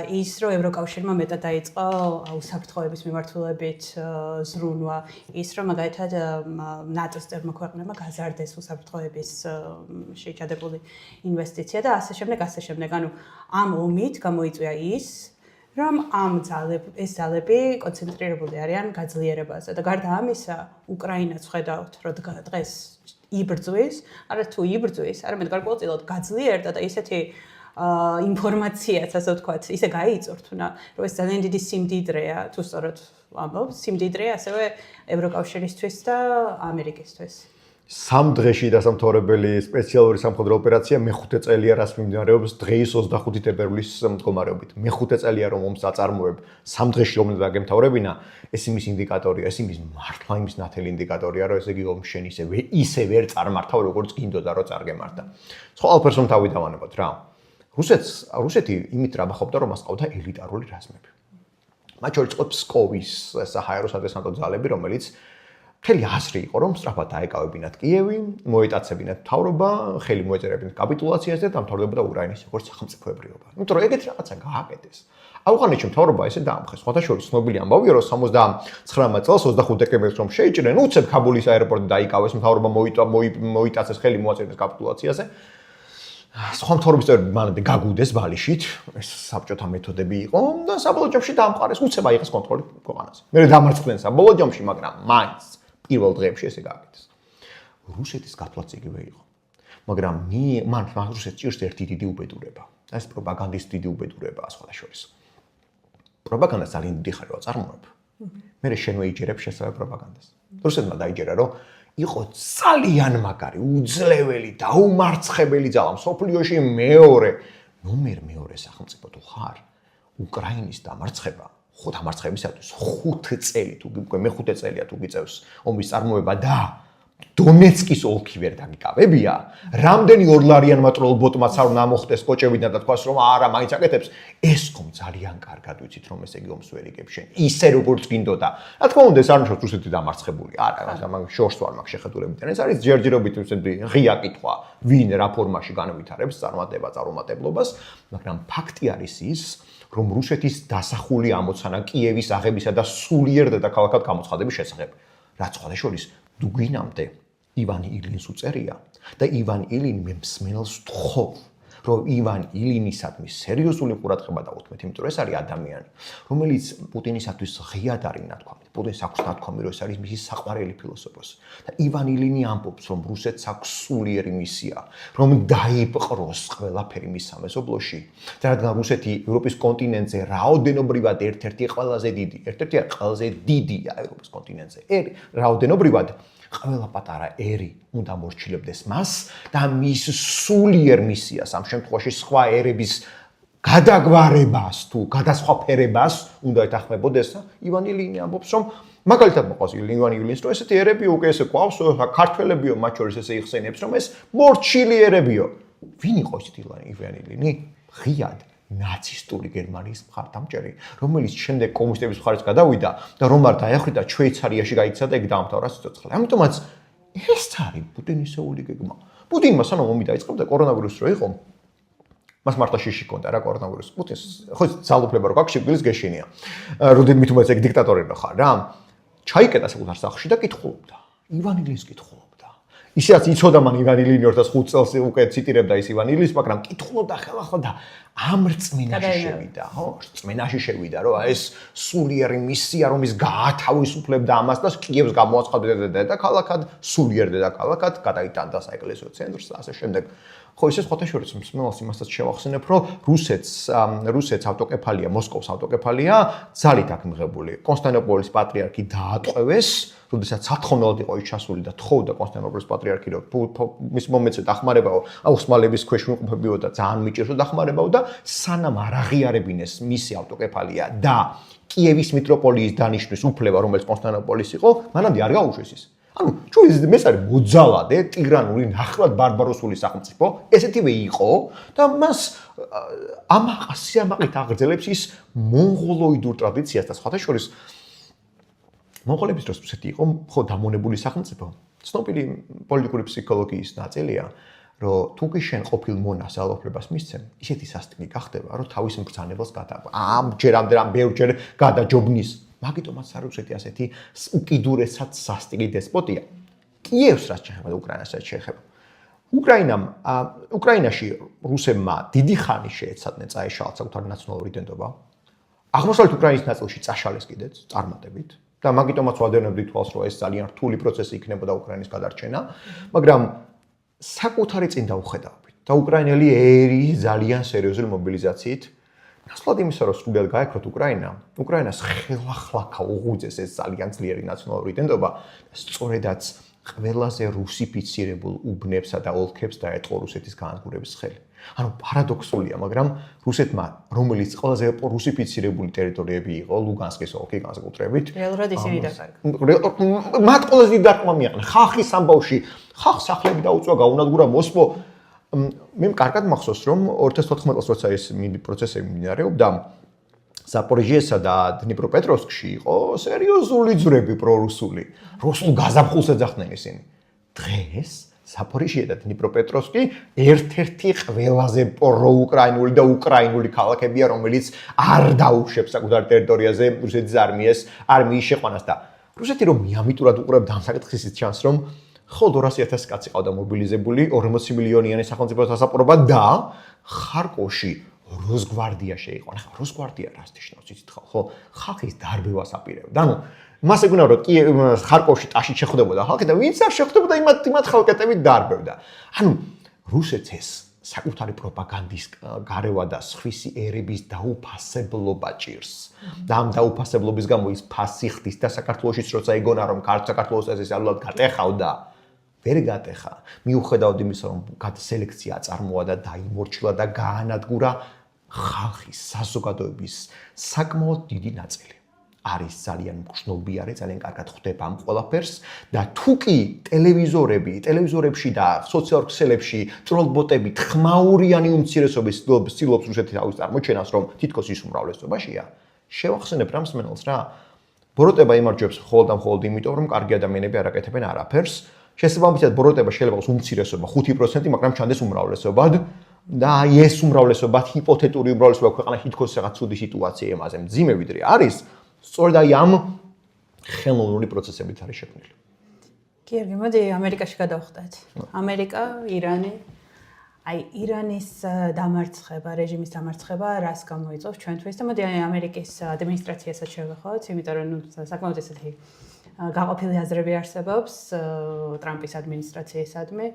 ის რომ ევროკავშირმა მეტად დაიწყო უსაფრთხოების მიმართულებით ზრუნვა, ის რომ მაგალითად ნატოს წევრმა ქვეყნებმა გაზარდეს უსაფრთხოების შეჩადებული ინვესტიცია და ასე შემდეგ. ანუ ამ ომით გამოიწვია ის, რომ ეს ძალები კონცენტრირებული არიან გაძლიერებაზე და გარდა ამისა, უკრაინაც ხედავთ, რომ დღეს იბრძვის, არა თუ იბრძვის, არამედ გარკვეულწილად გაძლიერდა და ისეთი ინფორმაციაც, ასე ვთქვათ, ისე გაიწურთნა, რომ ეს ძალიან დიდი სიმდიდრეა, თუ სწორად ამბობ, სიმდიდრეა ასევე ევროკავშირისთვის და ამერიკისთვის. სამ დღეში დასამთავრებელი სპეციალური სამხედრო ოპერაცია მეხუთე წელია რას მიმდინარეობს დღეის 25 თებერვლის მდგომარეობით. მეხუთე წელია რომ ომს აწარმოებ, სამ დღეში რომ დაგემთავრებინა, ეს იმის ინდიკატორია, ეს იმის მართლა იმის ნათელი ინდიკატორია, რომ ესე იგი ომს შენ ისე ვერ წარმართავ, როგორც გინდოდა რომ წარგემართა. სხვა ალფერსონ თავი დავანებოთ რა. რუსეთი იმით რამახობდა, რომ მას ყავდა ელიტარული რაზმები. მათ შორის იყო ფსკოვის საჰაერო სადესანტო ძალები, რომელიც მთელი აზრი იყო, რომ სწრაფად დაეკავებინათ კიევი, მოეტაცებინათ მთავრობა, ხელი მოეწერებინათ კაპიტულაციას და დამთავრდებოდა უკრაინის როგორც სახელმწიფოებრიობა. იმიტომ რომ ეგეთი რაღაცა გააკეთეს. ავღანეთში მთავრობა ესე დაამხეს. სხვათა შორის ცნობილი ამბავია, რომ 79 წელს 25 დეკემბერს რომ შეიჭრნენ, უცებ ქაბულის აეროპორტი დაიკავეს, მთავრობა მოიტაცეს ხელი მოაწერეს კაპიტულაციაზე. სხვა მთავრობის წევრები მანამდე გაგუდეს ბალიშით, ეს საბჭოთა მეთოდები იყო და საბოლოო ჯამში დაამყარეს, უცებ აიღეს კონტროლი ქვეყანაზე. მერე დამარცხდნენ საბოლოო ჯამში, მაგრამ მაინც პირველ დღეებში ესე გააკეთეს. რუსეთის გათვლაც იგივე იყო. მაგრამ მან რუსეთს ჭირს ერთი დიდი უბედურება. ეს პროპაგანდის დიდი უბედურებაა სხვა შორის. პროპაგანდა ძალიან დიდი ხარ რო აწარმოებ. მერე შენ ვეიჯერებ შესაძლებელი პროპაგანდას. რუსეთმა დაიჯერა, რომ იყო ძალიან მაგარი, უძლეველი, დაუმარცხებელი ძალა, მსოფლიოში ნომერ მეორე სახელმწიფო თუ ხარ, უკრაინის დამარცხება, დამარცხებისათვის 5 წელი თუ მეხუთე წელია თუ გიწევს ომის წარმოება და დონეცკის ოლქი ვერ დაგიკავებია, რამდენი ორლარიანმა ტროლბოტმაც არ უნდა მოხდეს კოჭებიდან და თქვას რომ არა, მაინც აკეთებს, ეს ხომ ძალიან კარგად ვიცით რომ ესე იგი ომს ვერ იგებ შენ, ისე როგორც გინდოდა. რა თქმა უნდა, ეს არ ნიშნავს რუსეთი დამარცხებული. არა, მაგ შორს ვარ მაგ შეხედულებიდან. ეს არის ჯერჯერობით ღია კითხვა, ვინ რა ფორმაში განვითარებს წარუმატებლობას, მაგრამ ფაქტი არის ის, რომ რუსეთის დასახული ამოცანა კიევის აღებისა და სულიერ დედაქალაქად გამოცხადების შესახებ, რაც სხვა შორის დუგვინამდე ივან ილინს უწერია და ივან ილინი მე მსმენელს ვთხოვ, რომ ივან ილინისადმი სერიოზული ყურადღება დაუთმეთ, იმიტომ რომ ეს არის ადამიანი, რომელიც პუტინისათვის ღიად არის ნათქვამი. პუტინს აქვს ნათქვამი, რომ ეს არის მისი საყვარელი ფილოსოფოსი. და ივან ილინი ამბობს, რომ რუსეთს აქვს სულიერი მისია, რომ დაიპყროს ყველაფერი მის სამეზობლოში. და რადგან რუსეთი ევროპის კონტინენტზე რაოდენობრივად ერთ-ერთი ყველაზე დიდია ევროპის კონტინენტზე. რაოდენობრივად ყველა პატარა ერი უნდა მორჩილებდეს მას და მის სულიერ მისიას, ამ შემთხვევაში სხვა ერების გადაგვარებას თუ გადასხვაფერებას უნდა ეთანხმებოდეს და ივან ილინი ამბობს, რომ მაგალითად მოყავს ივან ილინს, რომ ესეთი ერები უკვე ესე ყავს, ქართველებიო, მათ შორის ესე იხსენიებს, რომ ეს მორჩილი ერებიო. ვინ იყო ესეთი ივან ილინი? ღიად ნაცისტური გერმანიის მხარდამჭერი, რომელიც შემდეგ კომუნისტების მხარეს გადავიდა და რომ არ დაეხვრიტა შვეიცარიაში გაიქცა და ეგ დაამთავრა სიცოცხლე. ამიტომაც ეს არის პუტინისეული გეგმა. პუტინმა სანამ ომი დაიწყო და კორონავირუსი რო იყო, მას მართლა შიში ჰქონდა რა კორონავირუსი. პუტინს ხო ძალუფლება რო გაქვს შეგვილის გეშინია. როდენ მით უმეტეს ეგ დიქტატორი რო ხარ რა. ჩაიკეტა საკუთარ სახლში და კითხულობდა. ივან ილინს კითხულობდა. ისეაც იცოდა მან ივან ილინი 2005 წელს უკვე ციტირებდა ის ივან ილინს, მაგრამ კითხულობდა ხელახლა და ამ რწმენაში შევიდა, ხო? რწმენაში შევიდა, რომ ეს სულიერი მისია, რომ ის გაათავისუფლებდა ამას და კიევს გამოაცხადა დედაქალაქად, სულიერ დედაქალაქად, გადაიტანდა საეკლესიო ცენტრს და ასე შემდეგ. ხო, ისე სხვათა შორის მსმენელს იმასაც შევახსენებ, რომ რუსეთს ავტოკეფალია, მოსკოვის ავტოკეფალია ძალით აქ მიღებული. კონსტანტინოპოლის პატრიარქი დაატყვევეს, როდესაც სათხოვნელად იყო ის ჩასული და თხოვდა კონსტანტინოპოლის პატრიარქი, რომ მის მომეცე დახმარებაო, ოსმალების ქვეშ მიყოფებიო და ძალიან მიჭირს რომ დახმარებაო და სანამ არ აღიარებინეს მისი ავტოკეფალია და კიევის მიტროპოლიის დანიშვნის უფლება, რომელიც კონსტანტინოპოლის იყო, მანამდე არ გაუშვეს ის. ანუ ჩვენ ეს არის მოძალადე ტირანული ნახევრად ბარბაროსული სახელმწიფო, ესეთივე იყო და მას ამაყით აღრძელებს ის მონღოლოიდურ ტრადიციას და სხვათა შორის მონღოლების დროს ესეთი იყო ხო დამონებული სახელმწიფო. ცნობილი პოლიტიკური ფსიქოლოგიის ნაწილია, რომ თუ კი შენ ყოფილ მონას ძალაუფლებას მისცემ, ისეთი სასტიკი გახდება, რომ თავის მბრძანებელს ჯერამდე რამ ბევრჯერ გადაჯობნის. მაგიტომაც რუსეთი ასეთი უკიდურესად სასტიკი დესპოტია. კიევს რაც შეეხება უკრაინასაც შეეხება. უკრაინაში რუსებმა დიდი ხანი შეეცადნენ წაეშალათ საკუთარი ნაციონალური იდენტობა. აღმოსავლეთ უკრაინის ნაწილში წაშალეს კიდეც წარმატებით. და მაგიტომაც ვადევნებდი თვალს, რომ ეს ძალიან რთული პროცესი იქნებოდა უკრაინის გადარჩენა, მაგრამ საკუთარი წინ დაუხედავებით და უკრაინელი ერი ძალიან სერიოზული მობილიზაციით ნაცვლად იმისა, რომ სრულად გაექროთ უკრაინას ხელახლა უღუძეს ეს ძალიან ძლიერი ნაციონალური იდენტობა და სწორედაც ყველაზე რუსიფიცირებულ უბნებსა და ოლქებს დაეწყო რუსეთის განადგურების ხელი. ანუ პარადოქსულია, მაგრამ რუსეთმა, რომელიც ყველაზე რუსიფიცირებული ტერიტორიები იყო, ლუგანსკის ოლქი განსაკუთრებით, რეალურად ისინი დაკარგა. მათ ყველაზე დიდი დარტყმა მიაყენა. ხალხის ამბავში, ხალხს სახლები დაუწვა, გაუნადგურა მოსპო. მე კარგად მახსოვს, რომ 2014 წელს როცა ეს პროცესები მიმდინარეობდა, ზაპორიჟიესა და დნიპროპეტროვსკში იყო სერიოზული ძვრები პრორუსული. რუსულ გაზაფხულს ეძახდნენ ისინი. დღეს ზაპორიჟია და დნიპროპეტროვსკი ერთ-ერთი ყველაზე პროუკრაინული და უკრაინული ქალაქებია, რომელიც არ დაუშვებს საკუთარ ტერიტორიაზე რუსეთის არმიის შეყვანას და რუსეთი რომ მიამიტურად უყურებდა ამ საკითხის ჩანს, რომ ხოლ 200,000 კაცი ყავდა მობილიზებული 40 მილიონიანი სახელმწიფოს დასაპყრობად და ხარკოვში რუსგვარდია შეიყვანა. ხა რუსგვარდია რას ნიშნავს იცით ხო? ხალხის დარბევას აპირებდა. ანუ მას ეგონა რომ ხარკოვში ტაში შეხვდებოდა ხალხი და ვინც არ შეხვდებოდა იმათ ხალხეთებით დარბევდა. ანუ რუსეთს ეს საკუთარი პროპაგანდის გარევა და სხვისი ერების დაუფასებლობა ჭირს. და ამ დაუფასებლობის გამო ის ფასი ხდის და საქართველოშიც როცა ეგონა რომ საქართველოს ეს ალულად გატეხავდა ვერ გატეხა. მიუხედავად იმისა, რომ სელექცია აწარმოა და დაიმორჩილა და გაანადგურა ხალხის საზოგადოების საკმაოდ დიდი ნაწილი. არის ძალიან მგრძნობიარე, ძალიან კარგად ხვდება ამ ყველაფერს და თუკი ტელევიზორებში და სოციალურ ქსელებში ტროლბოტები ხმაურიანი უმცირესობის ცდილობს რუსეთის თავის წარმოჩენას, რომ თითქოს ის უმრავლესობაშია. შევახსენებ რამს მენელს რა. ბოროტება იმარჯვებს მხოლოდ იმიტომ, რომ კარგი ადამიანები არ აკეთებენ არაფერს. შესაბამისად ბოროტება შეიძლება იყოს უმცირესობა 5%, მაგრამ ჩანდეს უმრავლესობად და ეს უმრავლესობა ჰიპოთეტური უმრავლესობა ქვეყანაში თითქოს რაღაც ცუდი სიტუაცია იმაზე მძიმე ვიდრე არის. სწორედ ამ ხელოვნური პროცესებით არის შექმნილი. გიორგი, მოდი ამერიკაში გადავხდეთ. ამერიკა, ირანი. ირანის დამარცხება, რეჟიმის დამარცხება რას გამოიწვევს ჩვენთვის და მოდი ამერიკის ადმინისტრაციასაც შევეხოთ, იმიტომ რომ საკმაოდ ესეთი გაყოფილი აზრები არსებობს ტრამპის ადმინისტრაციისადმი.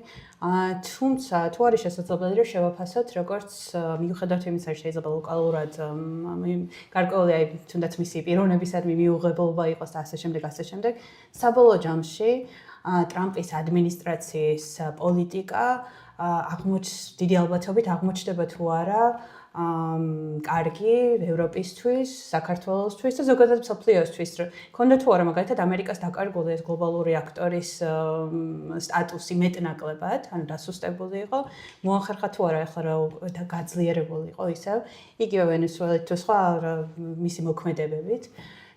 თუმცა თუ არის შესაძლებელი რომ შევაფასოთ, როგორც მიუხედავად იმისა, რომ შეიძლება ლოკალურად გარკვეული თუნდაც მისი პიროვნებისადმი მიუღებელობა იყოს და ასე შემდეგ, საბოლოო ჯამში ტრამპის ადმინისტრაციის პოლიტიკა დიდი ალბათობით აღმოჩნდება თუ არა კარგი ევროპისთვის, საქართველოსთვის და ზოგადად მსოფლიოსთვის. ქონდა თუ არა მაგალითად ამერიკას დაკარგული ეს გლობალური აქტორის სტატუსი მეტნაკლებად, ანუ დასუსტებული იყო, მოახერხა თუ არა ახლა რა გაძლიერებული იყო ისევ, იგივე ვენესუელით თუ სხვა მისი მოქმედებებით.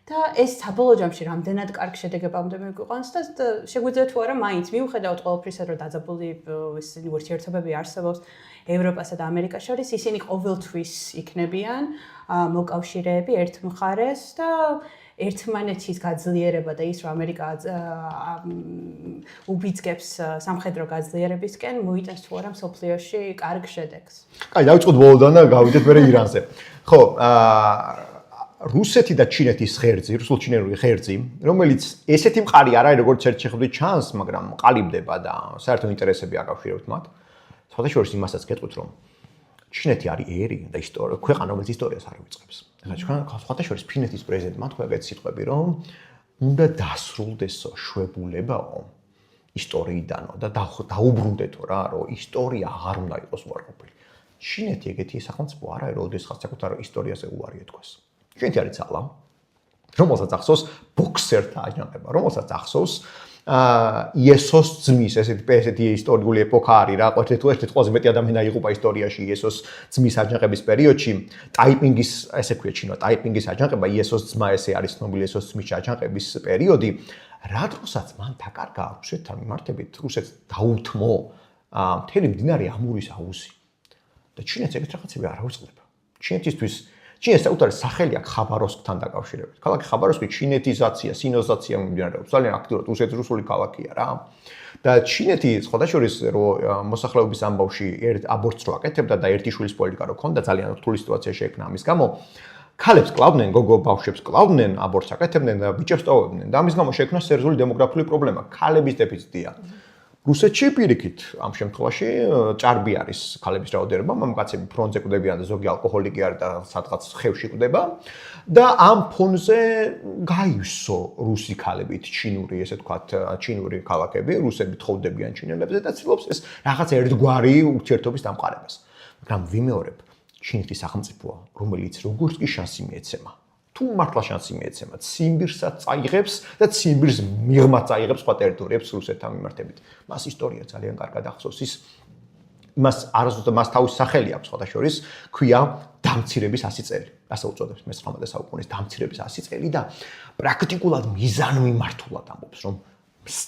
და ეს საბოლოო ჯამში რამდენად კარგ შედეგებამდე მიგვიყვანს და შეგვიძლია თუ არა მაინც მიუხედავად ყველაფრისა, რომ დაძაბული ისინი ურთიერთობები არსებობს ევროპასა და ამერიკას შორის, ისინი ყოველთვის იქნებიან მოკავშირეები ერთ მხარეს და ერთმანეთის გაძლიერება და ის, რომ ამერიკა უბიძგებს სამხედრო გაძლიერებისკენ, მოიტანს თუ არა მსოფლიოში კარგ შედეგს. კაი, დავიწყოთ ბოლოდან და გავიდეთ მერე ირანზე. ხო, რუსეთი და ჩინეთის რუსულ-ჩინური ხერძი, რომელიც ესეთი მყარი არ არის, როგორც ერთ შეხედვით ჩანს, მაგრამ ყალიბდება და საერთო ინტერესები აკავშირებთ მათ. სხვადასხვა იმასაც გეტყვით, რომ ჩინეთი არის ერი და ისტორია, ქვეყანა, რომელიც ისტორიას არ ვიწყებს. ეხლა ჩვენ სხვადასხვა ფინეთის პრეზიდენტმა თქვა ეგეთი სიტყვები, რომ უნდა დასრულდესო შვებულებაო ისტორიიდანო და დაუბრუნდეთო რა, რომ ისტორია აღარ უნდა იყოს უარყოფილი. ჩინეთი ეგეთი სახელმწიფო არა, როდესაც საკუთარ ისტორიაზე უარი ეთქვას. ჩინეთი არის ძალა, რომელსაც ახსოვს ბოქსერთა აჯანყება, რომელსაც ახსოვს იესოს ძმის ესეთი ისტორიული ეპოქა არის რა, ერთ-ერთი ყველაზე მეტი ადამიანი აიღუპა ისტორიაში იესოს ძმის აჯანყების პერიოდში, ტაიპინგის, ესე ქვია ჩინო, ტაიპინგის აჯანყება, იესოს ძმა ესე არის ცნობილი იესოს ძმის აჯანყების პერიოდი, რა დროსაც მან დაკარგა რუსეთთან მიმართებით, რუსეთს დაუთმო მთელი მდინარე ამურის აუზი. და ჩინეთს ეგეთ რაღაცები არ აუწყდება. ჩინეთისთვის ჩინეთს საკუთარი სახელი აქვს ხაბაროვსკთან დაკავშირებით. ქალაქი ხაბაროვსკი ჩინეთიზაცია, სინოზაცია მიმდინარეობს. ძალიან აქტიურად რუსული ქალაქია რა. და ჩინეთი სხვადასხვა რომ მოსახლეობის ამბავში აბორტს რო აკეთებდა და ერთი შვილის პოლიტიკა რო ქონდა, ძალიან რთული სიტუაცია შეექმნა ამის გამო. ქალებს კლავდნენ, გოგო ბავშვებს კლავდნენ, აბორტს აკეთებდნენ და ბიჭებს ტოვებდნენ. და ამის გამო შეექმნა სერიოზული დემოგრაფიული პრობლემა. ქალების დეფიციტია. რუსეთში პირიქით ამ შემთხვევაში ჭარბი არის ქალების რაოდენობა, მამაკაცები ფრონტზე კვდებიან და ზოგი ალკოჰოლიკი არის და სადღაც ხევში კვდება და ამ ფონზე გაივსო რუსი ქალებით ჩინური, ესე ვთქვათ, ჩინური ქალაქები, რუსები თხოვდებიან ჩინელებზე და ცდილობს ეს რაღაც ერთგვარი ურთიერთობის დამყარებას. მაგრამ ვიმეორებ, ჩინეთის სახელმწიფოა, რომელიც როგორც კი შანსი მიეცემა თუ მართლა შანსი მიეცემა, ციმბირსაც წაიღებს და ციმბირს მიღმა წაიღებს სხვა ტერიტორიებს რუსეთთან მიმართებით. მას ისტორია ძალიან კარგად ახსოვს. მას არასდროს მას თავისი სახელი აქვს სხვადასხვა, ქვია დამცირების 100 წელი. ასე უწოდებს მე-19 საუკუნის დამცირების 100 წელი და პრაქტიკულად მიზანმიმართულად ამბობს, რომ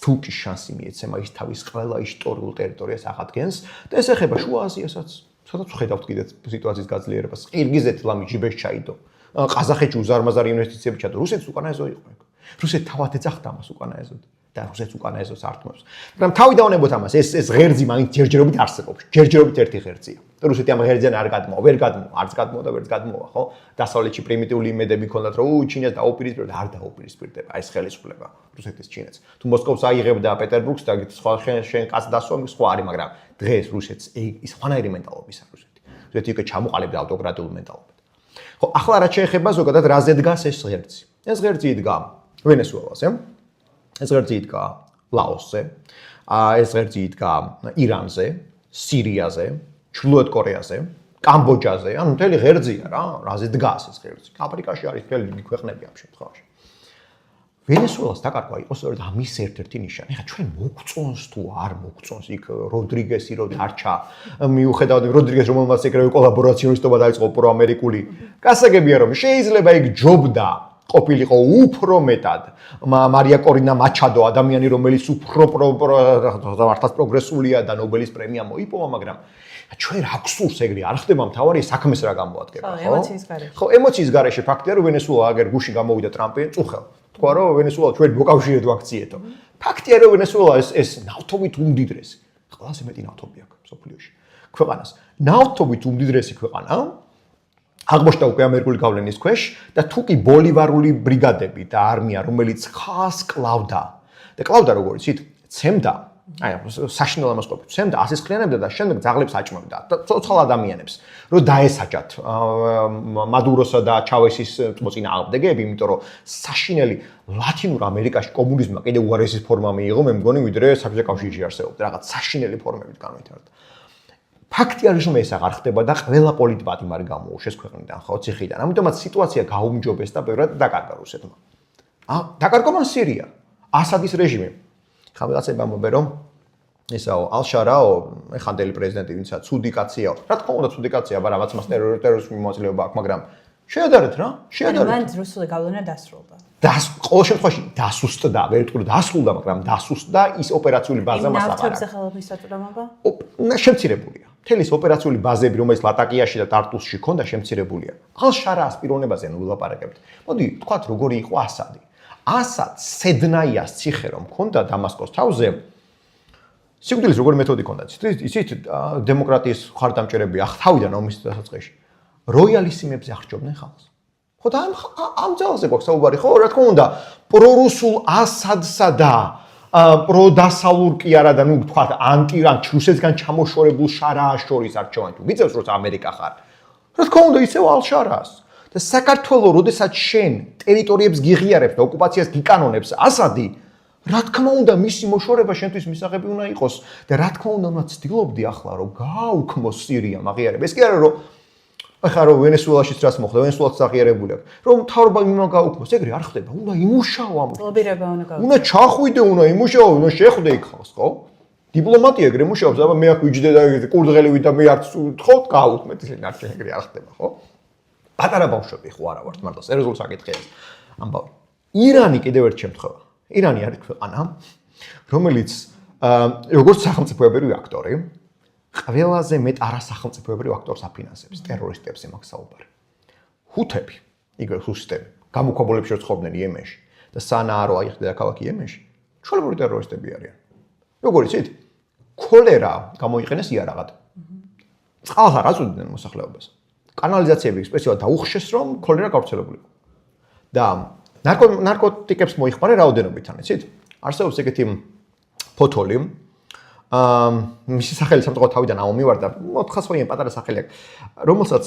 თუ კი შანსი მიეცემა ის თავის ყველა ისტორიულ ტერიტორიას აღადგენს და ეს ეხება შუა აზიასაც. სადაც ხედავთ კიდე სიტუაციის გაძლიერებას. ყირგიზეთი ლამი ჯიბეში ჩაიდო. ყაზახეთში უზარმაზარი ინვესტიციები ჩადო. რუსეთს უკანაესო იყო ეგ. რუსეთი თავად ეძახდა მას უკანაესოდ და რუსეთს უკანაესოს ართმევს. მაგრამ თავი დაუნებოთ ამას, ეს ღერძი მაინც ჯერჯერობით არსებობს. ჯერჯერობით ერთი ღერძია. და რუსეთი ამ ღერძიდან არ გადმოვა, ვერ გადმოვა, არც გადმოვა და ვერც გადმოვა, ხო? დასავლეთში პრიმიტიული იმედები ჰქონდათ, რომ ჩინეთს დაუპირისპირდა, არ დაუპირისპირდება ეს ხელისუფლება რუსეთის ჩინეთს. თუ მოსკოვს აიღებდა პეტერბურგს და სხვა შენ კაც დასვა, სხვა არის, მაგრამ დღეს რუსეთს ის ხანაერი მენტალობის არის რუსეთი. რუსეთი უკვე ჩამოყალიბდა ავტოკრატიულ მენტალობას. ხო, ახლა რაც შეეხება ზოგადად რაზე დგას ეს ღერძი. ეს ღერძი იდგა ვენესუელაზე, ეს ღერძი იდგა ლაოსზე, ეს ღერძი იდგა ირანზე, სირიაზე, ჩრდილოეთ კორეაზე, კამბოჯაზე, ანუ მთელი ღერძია რა, რაზე დგას ეს ღერძი. აფრიკაში არის მთელი ქვეყნები ამ შემთხვევაში. ვენესუელას დაკარგვა იყო სწორედ ამის ერთ-ერთი ნიშანი. ეხლა ჩვენ მოგწონს თუ არ მოგწონს იქ როდრიგესი რო დარჩა, მიუხედავად როდრიგეს რომელმაც ეგრევე კოლაბორაციონისტობა დაიწყო პროამერიკული, გასაგებია რომ შეიძლება იქ ჯობდა ყოფილიყო უფრო მეტად მარია კორინა მაჩადო, ადამიანი რომელიც უფრო მართლაც პროგრესულია და ნობელის პრემია მოიპოვა, მაგრამ ჩვენ რა გსურს ეგრე არ ხდება მთავარი საქმეს რა გამოადგება, ხო? ემოციის გარეშე. ხო, ემოციის გარეშე ფაქტია რომ ვენესუელა აგერ გუში გამოვიდა ტრამპი, წუხელ. თქვა რომ ვენესუელა ჩვენ მოკავშირეო აქციეთო. ფაქტია რომ ვენესუელა ეს ნავთობით უმდიდრესი, ყველაზე მეტი ნავთობი აქვს სოფლიოში. ქვეყანას. ნავთობით უმდიდრესი ქვეყანა აღმოჩნდა უკვე ამერიკული გავლენის ქვეშ და თუკი ბოლივარული ბრიგადები და არმია, რომელიც ხას კლავდა და კლავდა როგორც იცით, ცემდა აი საშინელ ამასყოფებს ცემდა, ასისხლიანებდა და შემდეგ ძაღლებს აჭმევდა და ცოცხალ ადამიანებს, რომ დაესაჯათ მადუროსა და ჩავესის მოწინააღმდეგეები, იმიტომ რომ საშინელი ლათინურ ამერიკაში კომუნიზმმა კიდევ უარესი ფორმა მიიღო, მე მგონი, ვიდრე საბჭოთა კავშირში არსებობდა, რაღაც საშინელი ფორმებით განვითარდა. ფაქტი არის, რომ ეს აღარ ხდება და ყველა პოლიტბატი მარი გამოუშვეს ქვეყნიდან, ხო, ციხიდან. ამიტომაც სიტუაცია გაუმჯობეს და ბევრად დაკარგა რუსეთმა. დაკარგა მან სირია, ასადის რეჟიმი. ხა ვიღაცები ამბობენ, რომ ესაო ალ-შარაო, ეხანდელი პრეზიდენტი, ვინცა ცუდი კაციაო. რა თქმა უნდა, ცუდი კაცია, მაგრამ რაც მას ტერორიზმის მოწილეობა აქვს, მაგრამ შეადარეთ რა, შეადარეთ. მან რუსული გავლენა დასრულდა. ყოველ შემთხვევაში დასუსტდა, ვერ ვიტყვი დასრულდა, მაგრამ დასუსტდა ის ოპერაციული ბაზა მას აღარ აქვს. ნავთობის ხელმისაწვდომობა? შემცირებულია. მთელი ეს ოპერაციული ბაზები, რომელიც ლატაკიაში და ტარტუსში ჰქონდა, შემცირებულია. ალ-შარაას პიროვნებაზე ნუ ვილაპარაკებთ. მოდი, თქვათ, როგორი იყო ასადი. ასადს სედნაიას ციხე რომ ჰქონდა დამასკოს თავზე, სიკვდილის როგორი მეთოდი ჰქონდა? ისიც დემოკრატიის მხარდამჭერები თავიდან ომის დასაწყისში როიალისიმებზე აღჭობდნენ ხალხს. ხო და ამ ძალზე გვაქვს საუბარი, ხო, რა თქმა უნდა, პრორუსულ ასადსა და პროდასალურ კი არა და ნუ თქვა ანტირან რუსეთსგან ჩამოშორებულ შარაას შორის არჩევანი თუ გიწევს რომ ამერიკა ხარ რა თქმა უნდა ისევ ალ-შარაას და საქართველოს როდესაც შენ ტერიტორიებს გიღიარებს და ოკუპაციას გიკანონებს ასადი რა თქმა უნდა მისი მოშორება შენთვის მისაღები უნდა იყოს და რა თქმა უნდა უნდა ცდილობდი ახლა რომ გააუქმოს სირიამ აღიარება ეს კი არა რომ ახლა რომ ვენესუელაშიც რას მოხდა ვენესუელაც აღიარებული აქვს რომ მთავრობა იმან გააუქმოს ეგრე არ ხდება უნდა იმუშაო ამ ლობირება უნდა გაუქმოს უნდა ჩახვიდე უნდა იმუშაო უნდა შეხვდე იქ ხალხს ხო დიპლომატია ეგრე მუშაობს აბა მე აქ ვიჯდე და კურდღელივით და მე არც ვთხოვთ გააუქმეთ ისინი არ შეიძლება ეგრე არ ხდება ხო პატარა ბავშვები ხო არა ვართ მარტო სერიოზულ საკითხია ამბავი ირანი კიდევ ერთ შემთხვევა ირანი არის ქვეყანა რომელიც როგორც სახელმწიფოებრივი აქტორი ყველაზე მეტ არასახელმწიფოებრივ აქტორს აფინანსებს ტერორისტებს იმაქ საუბარი ჰუთები იგივე ჰუსტები გამოქვაბულებში რო ცხოვრობდნენ იემენში და სანაა რო აიხდა ქალაქი იემენში ჩვეულებრივი ტერორისტები არიან როგორ იცით ქოლერა გამოიყენეს იარაღად წყალს არ აწვდიდნენ მოსახლეობას კანალიზაციები სპეციალურად დაუხშეს რომ ქოლერა გავრცელებულიყო და ნარკოტიკებს მოიხმარენ რაოდენობითან იცით არსებობს ეგეთი ფოთოლი მისი სახელი სამწუხაროდ თავიდან ამომივარ და 400-იან პატარა სახელი აქვს რომელსაც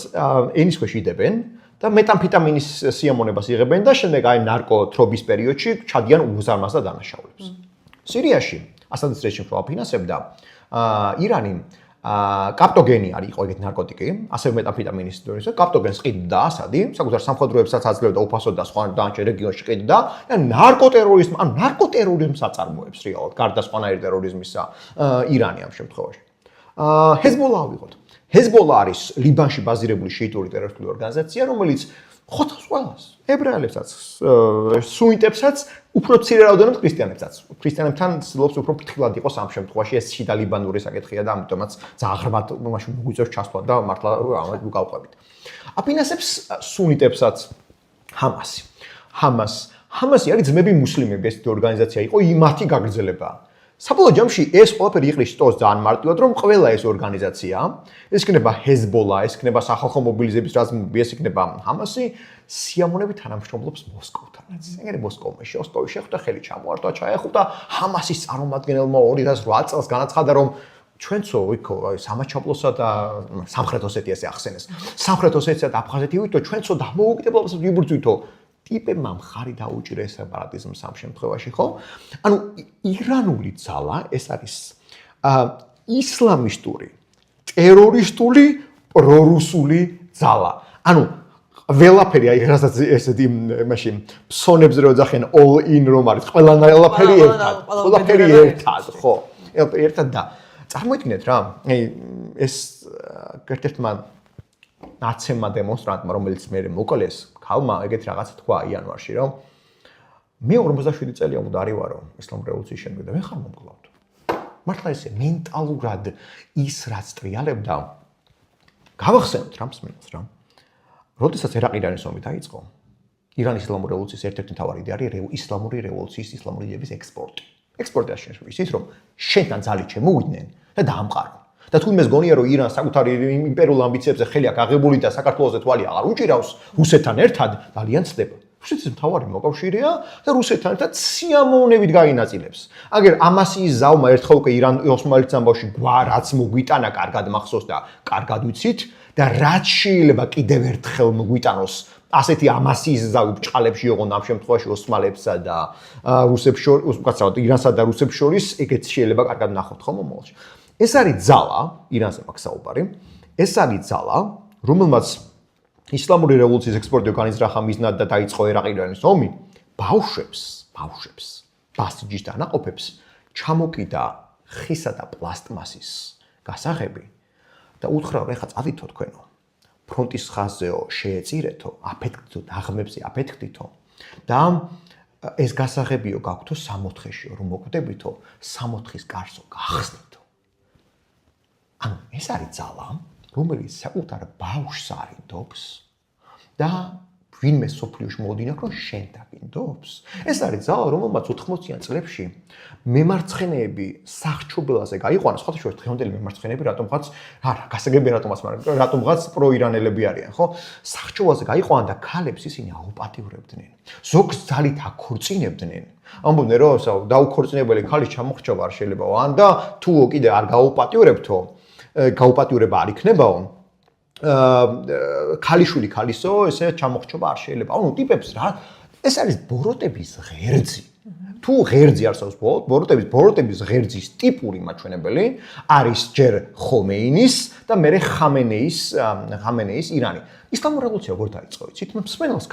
ენის ქვეშ იდებენ და მეტამფეტამინის სიამონებას იღებენ და შემდეგ აი ნარკოთრობის პერიოდში ჩადიან უზარმაზ და დანაშაულებს სირიაში ასადის რეჟიმს ვაფინანსებდა ირანი კაპტოგენი არის იყო ეგეთი ნარკოტიკი ასევე მეტამფეტამინის დონეზე კაპტოგენს ყიდდა ასადი საკუთარ სამხედროებსაც აძლევდა უფასოდ და სხვა დანარჩენ რეგიონში ყიდდა და ნარკოტერორიზმს აწარმოებს რეალურად გარდა სხვანაირი ტერორიზმისა ირანი ამ შემთხვევაში ჰეზბოლა ვიღოთ ჰეზბოლა არის ლიბანში ბაზირებული შეიტური ტერორისტული ორგანიზაცია რომელიც ხოთავს ყველას ებრაელებსაც სუნიტებსაც უფრო მცირე რაოდენობით ქრისტიანებთან ცდილობს უფრო ფრთხილად იყოს ამ შემთხვევაში ეს შიდა ლიბანური საკითხია და ამიტომაც ძალიან ღრმად მაშინ მოგვიწევს ჩასვლა და მართლა ამათ გავყვებით აფინანსებს სუნიტებსაც ჰამასი არის ძმები მუსლიმები ეს ორგანიზაცია იყო იმათი გაგრძელებაა საბოლოო ჯამში ეს ყველაფერი იყრის შტოს ძალიან მარტივად რომ ყველა ეს ორგანიზაცია ეს იქნება ჰეზბოლა ეს იქნება სახალხო მობილიზების რაზმები ეს იქნება ჰამასი სიამონებით თანამშრომლობს მოსკოვთანაც ეგრე მოსკოვში შეხვდა ხელი ჩამოართვა ჩაეხუტა ჰამასის წარმომადგენელმა 2008 წელს განაცხადა რომ ჩვენცო იქო სამაჩაბლოსა და სამხრეთ ოსეთიას ახსენეს სამხრეთ ოსეთია და აფხაზეთივითო ჩვენცო დამოუკიდებლობას ვიბრძვითო ტიპებმა მხარი დაუჭირეს სეპარატიზმს ამ შემთხვევაში ხო? ანუ ირანული ძალა ეს არის ისლამისტური, ტერორისტული, პრორუსული ძალა. ანუ ველაფერი აი რასაც ესეთი მაშინ ფსონებს რო ძახენ all in რომ არის ყველაფერი ერთად, ხო? ერთად და წარმოიდგინეთ რა, აი ეს ერთ-ერთმა ნაცემმა დემონსტრანტმა რომელიც მე მოკლეს ქალმა ეგეთ რაღაცა თქვა იანვარში რომ მე 47 წელია უნდა არივარო ისლამ რევოლუციის შემდეგ და მე ხარ მომკლავთ. მართლა ესე მენტალურად ის რაც ტრიალებდა გავახსენოთ რა მსმენელს რა. როდესაც ერაყ-ირანის ომი დაიწყო ირანის ისლამური რევოლუციის ერთ-ერთი მთავარი იდეა არის ისლამური რევოლუციის ისლამური იდეების ექსპორტი. ექსპორტი არის ისიც რომ შენთან ძალით შემოვიდნენ და დაამყარო. და თუ იმეს გონია რომ ირანს საკუთარი იმპერიულ ამბიციებზე ხელი აქვს აღებული და საქართველოს თვალი აღარ უჭირავს რუსეთთან ერთად ძალიან ცდება. რუსეთის მთავარი მოკავშირეა და რუსეთთან ერთად სიამოვნებით გაინაწილებს. აგერ ამასიის ზავმა ერთხელ უკვე ირან ოსმალეთის ამბავში რაც მოგვიტანა კარგად მახსოვს და კარგად ვიცით და რაც შეიძლება კიდევ ერთხელ მოგვიტანოს ასეთი ამასიის ზავი ბჭყალებში ოღონდ ამ შემთხვევაში ოსმალებსა და რუსებს შორის, უკაცრავად ირანსა და რუსებს შორის ეგეც შეიძლება კარგად ნახოთ ხო მომავალში. ეს არის ძალა, ირანზე მაქვს საუბარი. ეს არის ძალა, რომელმაც ისლამური რევოლუციის ექსპორტი განიზრახა მიზნად და დაიწყო ერაყ-ირანის ომი, ბავშვებს, ბასიჯის დანაყოფებს ჩამოკიდა ხისა და პლასტმასის გასაღები და უთხრა რომ ეხა წადითო თქვენო. ფრონტის ხაზზეო შეეწირეთო, აფეთქდითო, დაღმებზე აფეთქდითო და ეს გასაღებიო გაქვთო 60-შეო რომ მოკვდებითო 60-ის კარსო გახსნითო. ანუ ეს არის ძალა, რომელიც საკუთარ ბავშვს არინდობს და ვინმე სოფლიოში მოდინახ, რომ შენ დაგინდობს. ეს არის ძალა, რომელმაც 80-იან წლებში მემარცხენეები სახჩობელაზე გაიყვანა, სხვათა შორის დღევანდელი მემარცხენეები რატომღაც არა, გასაგებია რატომაც, მაგრამ რატომღაც პროირანელები არიან, ხო? სახჩობელაზე გაიყვანა და ქალებს ისინი აუპატიურებდნენ. ზოგს ძალით აქორწინებდნენ. ამბობდნენ, რომ დაუქორწინებელი ქალის ჩამოხრჩობა არ შეიძლებაო, ან და თუ კიდე არ გაუპატიურებთო, გაუპატიურება არ იქნებაო. ქალიშვილი ქალისო, ესე ჩამოხრჩობა არ შეიძლება. ანუ ტიპებს რა, ეს არის ბოროტების ღერძი. თუ ღერძი არსებობს ბოროტების ღერძის ტიპური მაჩვენებელი არის ჯერ ხომეინის და მერე ხამენეის ირანი. ისლამური რევოლუცია როგორ დაიწყო? იცით, მსმენელს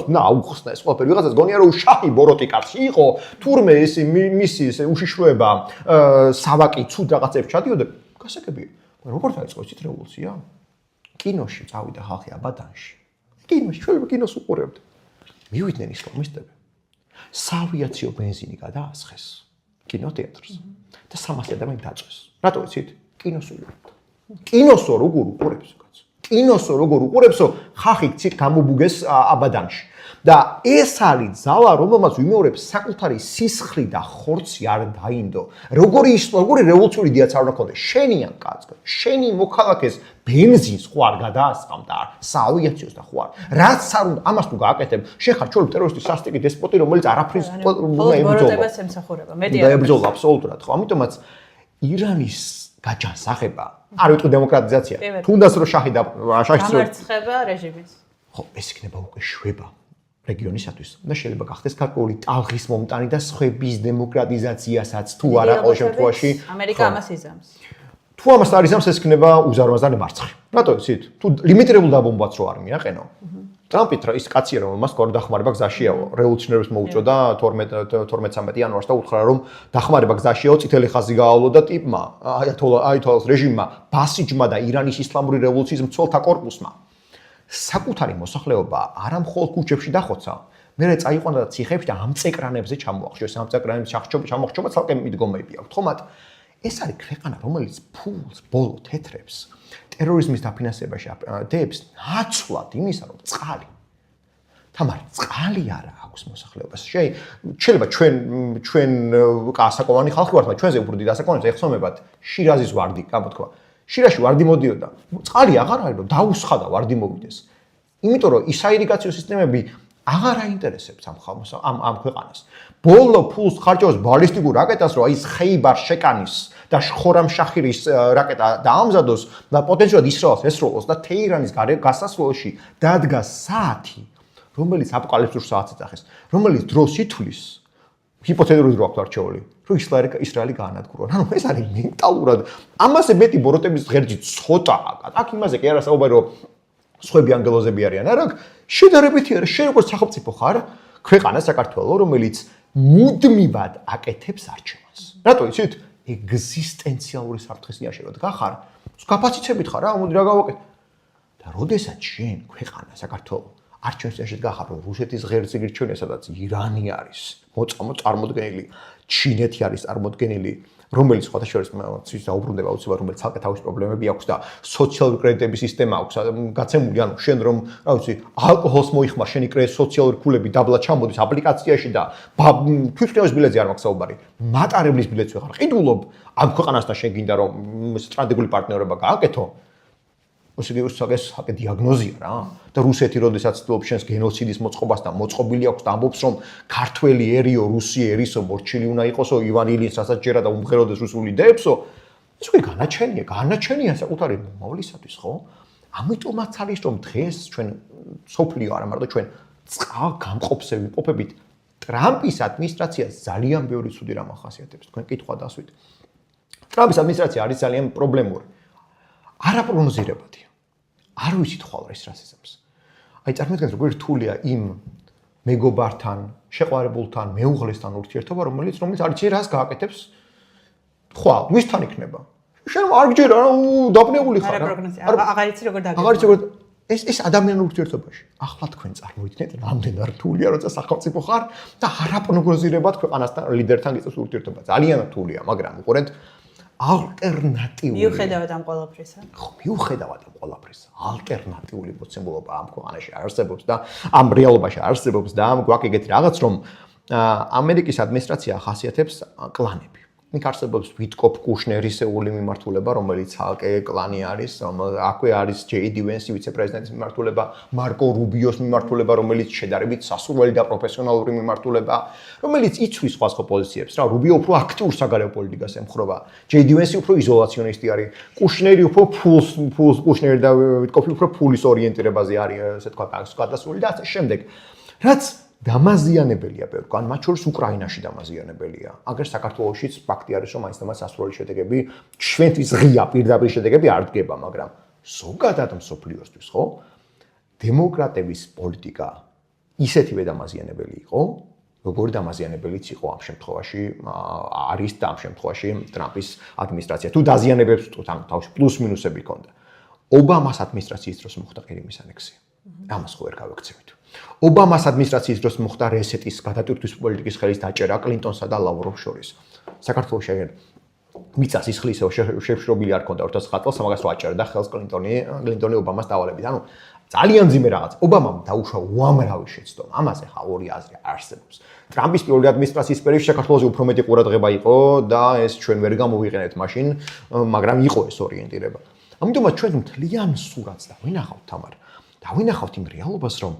უნდა აუხსნა ეს ყველაფერი. ვიღაცას გონია რომ შაჰი ბოროტი კაცი იყო, თურმე ეს მისი ეს უშიშროება სავაკი ცუდ რაღაცებს ჩადიოდა. გასაგებია. როგორ დაიწყო იცით რევოლუცია? კინოში წავიდა ხალხი აბადანში. კინოში შეიძლება კინოს უყურებდა. მივიდნენ ისლამისტები. საავიაციო ბენზინი გადაასხეს კინოთეატრს და 300 ადამიანი დაწვეს. რატო იცით? კინოს უყურებდა. კინოსო როგორ უყურებსო კაცო? კინოსო როგორ უყურებსო? ხალხი ცით გამობუგეს აბადანში. და ეს არის ძალა, რომელმაც ვიმეორებს საკუთარი სისხლი და ხორცი არ დაინდო. როგორი რევოლუციური დიაც არ უნდა ქონდეს. შენიან კაცო, შენი მოქალაქეს ბენზინს ხო არ გადაასხამდა, საავიაციოს და ხო არ. რაც არ უნდა ამას თუ გააკეთებ, შენ ხარ ჩვენი ტერორისტი სასტიკი დესპოტი, რომელიც არაფრის უნდა ებრძოლა. ემსახურება. მეტი და ებრძოლა აბსოლუტურად, ხო? ამიტომაც ირანის გაჯანსაღება, არ ვიტყვი დემოკრატიზაცია. თუნდაც რომ შაჰი და შაჰის დამარცხება რეჟიმის. ხო, ეს იქნება უკვე შვება რეგიონისათვის და შეიძლება გახდეს გარკვეული ტალღის მომტანი და სხვების დემოკრატიზაციასაც თუ არა ყოველ შემთხვევაში ამერიკა ამას იზამს. თუ ამას არ იზამს, ეს იქნება უზარმაზარი მარცხი. რატო იცით? თუ ლიმიტირებულ დაბომბვაც რო არ მიაყენო. ტრამპით ის კაცია რომ მას კორ დახმარება გზაშიაო. რევოლუციონერებს მოუწოდა 12-13 იანვარს და უთხრა რომ დახმარება გზაშიაო, წითელი ხაზი გაავლო და ტიპმა აითოლას რეჟიმმა, ბასიჯმა და ირანის ისლამური რევოლუციის მცველთა კორპუსმა საკუთარი მოსახლეობა არა მხოლოდ ქუჩებში დახოცა, მერე წაიყვანა და ციხეებში და ამ წეკრანებზე ჩამოახშეს. ამ წეკრანებზე ჩამოხჩობა ცალკე მიდგომები აქვს. თუმცა ეს არის ქვეყანა, რომელიც ფულს ბოლო თეთრებს ტერორიზმის დაფინანსებაში დებს ნაცვლად იმისა, რომ წყალი. თამარ, წყალი არა აქვს მოსახლეობას. შეიძლება ჩვენ ასაკოვანი ხალხი ვართ, მაგრამ ჩვენზე უფრო დიდი ასაკოვანებს ეხსომებათ შირაზის ვარდი, გამოთქვა. შირაში ვარდი მოდიოდა. წყალი აღარ არის, რომ დაუსხა და ვარდი მოვიდეს. იმიტომ რომ საირიგაციო სისტემები აღარ აინტერესებს ამ ქვეყანას. ბოლო ფულს ხარჯავს ბალისტიკურ რაკეტას, რომ ის ხეიბარ შეკანის და ხორამშაჰირის რაკეტა დაამზადოს და პოტენციალად ისრაელს ესროლოს და თეირანის გასასვლელში დადგა საათი, რომელიც აპოკალიფსურ საათს ეძახეს, რომელიც დროს ითვლის ჰიპოთეტური დრო აქვს არჩეული, რომ ისრაელი გაანადგურა. ანუ ეს არის მენტალურად ამაზე მეტი ბოროტების ღერძი ცოტაა. აქ იმაზე კი არა საუბარი, რომ სხვები ანგელოზები არიან, არა, შედარებითი არა, შენ როგორც სახელმწიფო ხარ, ქვეყანა საქართველო, რომელიც მუდმივად აკეთებს არჩევანს. რატო იცით? ეგზისტენციალური საფრთხის წინაშე რომ გახარ, გაფაციცებით ხარ რა, მოდი რა გავაკეთე. და როდესაც შენ ქვეყანა საქართველო არჩევნის წინაშე გახარ, რომ რუსეთის ღერძი გირჩევნია, სადაც ირანი არის წარმოდგენილი, ჩინეთი არის წარმოდგენილი, რომელიც სხვათა შორის ცის დაუბრუნდება უცებად, რომელიც ცალკე თავის პრობლემები აქვს და სოციალური კრედიტების სისტემა აქვს გაცემული, ანუ შენ რომ, რა ვიცი, ალკოჰოლს მოიხმარ, შენი სოციალური ფულები დაბლა ჩამოდის აპლიკაციაში და თვითმფრინავის ბილეთზე არ მაქვს საუბარი, მატარებლის ბილეთს ვეღარ ყიდულობ, ამ ქვეყანასთან შენ გინდა რომ სტრატეგიული პარტნიორობა გააკეთო. ეს დიაგნოზია რა. და რუსეთი როდესაც ცდილობს შენს გენოციდის მოწყობას და მოწყობილი აქვს და ამბობს რომ ქართველიერიო, რუსი ერისო, მორჩილი უნდა იყოსო, ივან ილინს რასაც ჯერა და უმღეროდეს რუსული დეებსო. ეს უკვე განაჩენია საკუთარი მომავლისათვის, ხო? ამიტომაც არის რომ დღეს ჩვენ სოფლიო არა მარტო ჩვენ გამყოფზე ვიმყოფებით ტრამპის ადმინისტრაციას ძალიან ბევრი ცუდი რამ ახასიათებს. თქვენ კითხვა დასვით. ტრამპის ადმინისტრაცია არის ძალიან პრობლემური. არაპროგნოზირებადია. არ ვიცით ხვალ ის რას იზამს. აი წარმოიდგინეთ როგორ რთულია იმ მეგობართან, შეყვარებულთან, მეუღლესთან ურთიერთობა, რომელიც არ იცი რას გააკეთებს. ხვალ, ვისთან იქნება? შენ არ გჯერა, დაბნეული ხარ. აღარ იცი როგორ დაგეგმო. ეს ადამიანურ ურთიერთობაში. ახლა თქვენ წარმოიდგინეთ, რამდენი რთულია, როცა სახელმწიფო ხარ და არაპროგნოზირებად ქვეყანასთან ლიდერთან გიწევს ურთიერთობა. ძალიან რთულია, მაგრამ უყურეთ ალტერნატიული მიუხედავად ამ ყველაფრისა. ხო, მიუხედავად ამ ყველაფრისა, ალტერნატიული მოცემულობა ამ ქვეყანაში არსებობს და ამ რეალობაში არსებობს და გვაქვს ეგეთი რაღაც, რომ ამერიკის ადმინისტრაცია ახასიათებს კლანები. იქ არსებობს ვიტკოფ კუშნერისეული მიმართულება, რომელიც ალკე კლანი არის, აქვე არის ჯეიდი ვენსი ვიცე-პრეზიდენტის მიმართულება, მარკო რუბიოს მიმართულება, რომელიც შედარებით სასურველი და პროფესიონალური მიმართულება, რომელიც იცვლის სხვადასხვა პოზიციებს, რა, რუბიო უფრო აქტიურ საგარეო პოლიტიკას ემხრობა, ჯეიდი ვენსი უფრო იზოლაციონისტი არის, კუშნერი უფრო კუშნერი და ვიტკოფი უფრო ფულის ორიენტირებაზე არის, ესე თქვა, გადასული და ასე შემდეგ. რაც დამაზიანებელია ბევრგან, მათ შორის უკრაინაში დამაზიანებელია. აგერ საქართველოშიც ფაქტი არის, რომ მაინც და მაინც სასურველი შედეგები, ჩვენთვის ღია პირდაპირ შედეგები არ დგება, მაგრამ ზოგადად მსოფლიოსთვის, ხო? დემოკრატების პოლიტიკა ისეთივე დამაზიანებელი იყო, როგორი დამაზიანებელიც იყო ამ შემთხვევაში, არის და ამ შემთხვევაში ტრამპის ადმინისტრაცია. თუ დაზიანებებს ვთქვით, ამ თავში პლუს მინუსები ჰქონდა. ობამას ადმინისტრაციის დროს მოხდა ყირიმის ანექსია. ამას ხო ვერ გავექცევით. ობამას ადმინისტრაციის დროს მოხდა რესეტის გადატვირთვის პოლიტიკის ხელის დაჭერა კლინტონსა და ლავროვს შორის. საქართველოში აგერ მიწას ისხლისო შეშრობილი არ ქონდა 2009 წელს, ამას რო აჭერდა ხელს კლინტონი ობამას დავალებით. ანუ ძალიან ძიმე რაღაც. ობამამ დაუშვა უამრავი შეცდომა. ამაზე ხა ორი აზრი არსებობს. ტრამპის პირველი ადმინისტრაციის პერიოდში საქართველოს უფრო მეტი ყურადღება იყო და ეს ჩვენ ვერ გამოვიყენებთ მაშინ, მაგრამ იყო ეს ორიენტირება. ამიტომაც ჩვენ მთლიან სურათს დავინახავთ თამარ. დავინახავთ იმ რეალობას, რომ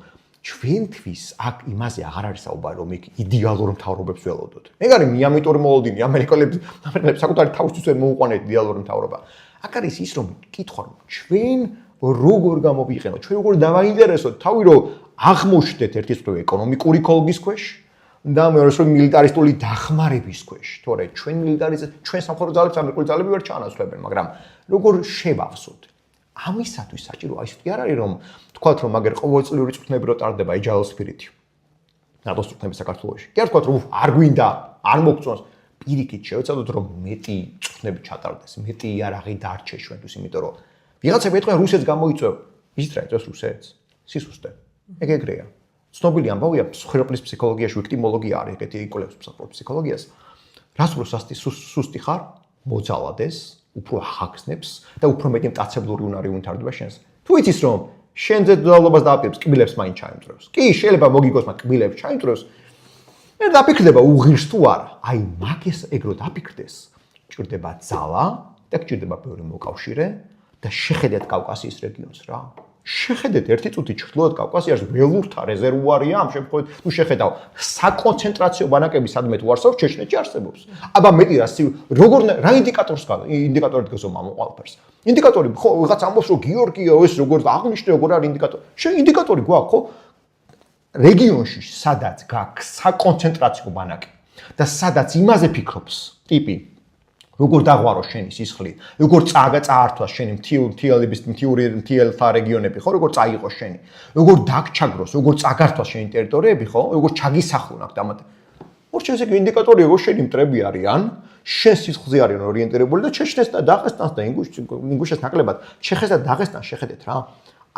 ჩვენთვის აქ იმაზე აღარ არის საუბარი, რომ იქ იდეალურ მთავრობებს ველოდოთ. ეგ არის მიამიტორი მოლოდინი, ამერიკელებს საკუთარი თავისთვის ვერ მოუყვანეთ იდეალური მთავრობა. აქ არის ის, რომ კითხვა, ჩვენ როგორ გამოვიყენოთ, ჩვენ როგორ დავაინტერესოთ თავი, რომ აღმოჩნდეთ ერთის მხრივ ეკონომიკური კოლგის ქვეშ და მეორე რომ მილიტარისტული დახმარების ქვეშ. თორე ჩვენ სამხედრო ძალებს ამერიკული ძალები ვერ ჩაანაცვლებენ, მაგრამ როგორ შევავსოთ? ამისათვის საჭირო ის კი არ არის, რომ თქვათ, რომ მაგერ ყოველწლიური წვრთნები რო ტარდება ეჯალოს სპირიტი. ნატოს წვრთნები საქართველოში. კი არ თქვათ, რომ არ გვინდა, არ მოგწონს, პირიქით შევეცადოთ, რომ მეტი წვრთნები ჩატარდეს, მეტი იარაღი დარჩე ჩვენთვის, იმიტომ რომ ვიღაცები ეტყვიან რუსეთს გამოიწვევ. ისიც რა იწევს რუსეთს? სისუსტე. ეგ ეგრეა. ცნობილი ამბავია მსხვერპლის ფსიქოლოგიაში, ვიქტიმოლოგია არის, ეგეთი იკვლევს მსხვერპლის ფსიქოლოგიას. რას რო სუსტი ხარ, მოძალადეს, უფრო ახაგზნებს და უფრო მეტი მტაცებლური უნარი უნთარდება შენს. თუ იცის რომ შენზე ძალობას დააპირებს, კბილებს მაინც ჩაიმწრევს. კი, შეიძლება მოგიგოს, მაგრამ კბილებს ჩაიმწრევს. მე დაფიქრდება უღირს თუ არა. აი, მაგის ეგრო დაფიქრდეს, ჭირდება ძალა და ჭირდება ბევრი მოკავშირე და შეხედეთ კავკასიის რეგიონს რა. შეხედეთ ერთი წუთი ჩრდილოეთ კავკასიაში ველურთა რეზერვუარია ამ შემთხვევით თუ შეხედავ საკონცენტრაციო ბანაკები სადმე თუ არსებობს ჩეჩნეთში არსებობს. აბა მეტი როგორ რა ინდიკატორი დგას ამ ყველაფერს. ინდიკატორი ხო ვიღაც ამბობს რომ გიორგიო ეს როგორ აღნიშნე როგორ არის ინდიკატორი. შენ ინდიკატორი გვაქვს ხო? რეგიონში სადაც გაქვს საკონცენტრაციო ბანაკი და სადაც იმაზე ფიქრობს ტიპი როგორ დაღვარო შენი სისხლი, როგორ წაართვას შენი მთიელთა რეგიონები, ხო, როგორ წაიყოს შენი, როგორ დაგჩაგროს, როგორ წაგართვას შენი ტერიტორიები, ხო, როგორ ჩაგისახლონ აქ დამატე. ორჩენს ეგ ინდიკატორი როგორ შენი მტრები არიან, შენ სისხლზე არიან ორიენტირებული და ჩეჩნეს და დაღესტანს და ინგუშეთს ნაკლებად, ჩეხეთს და დაღესტანს შეხედეთ რა.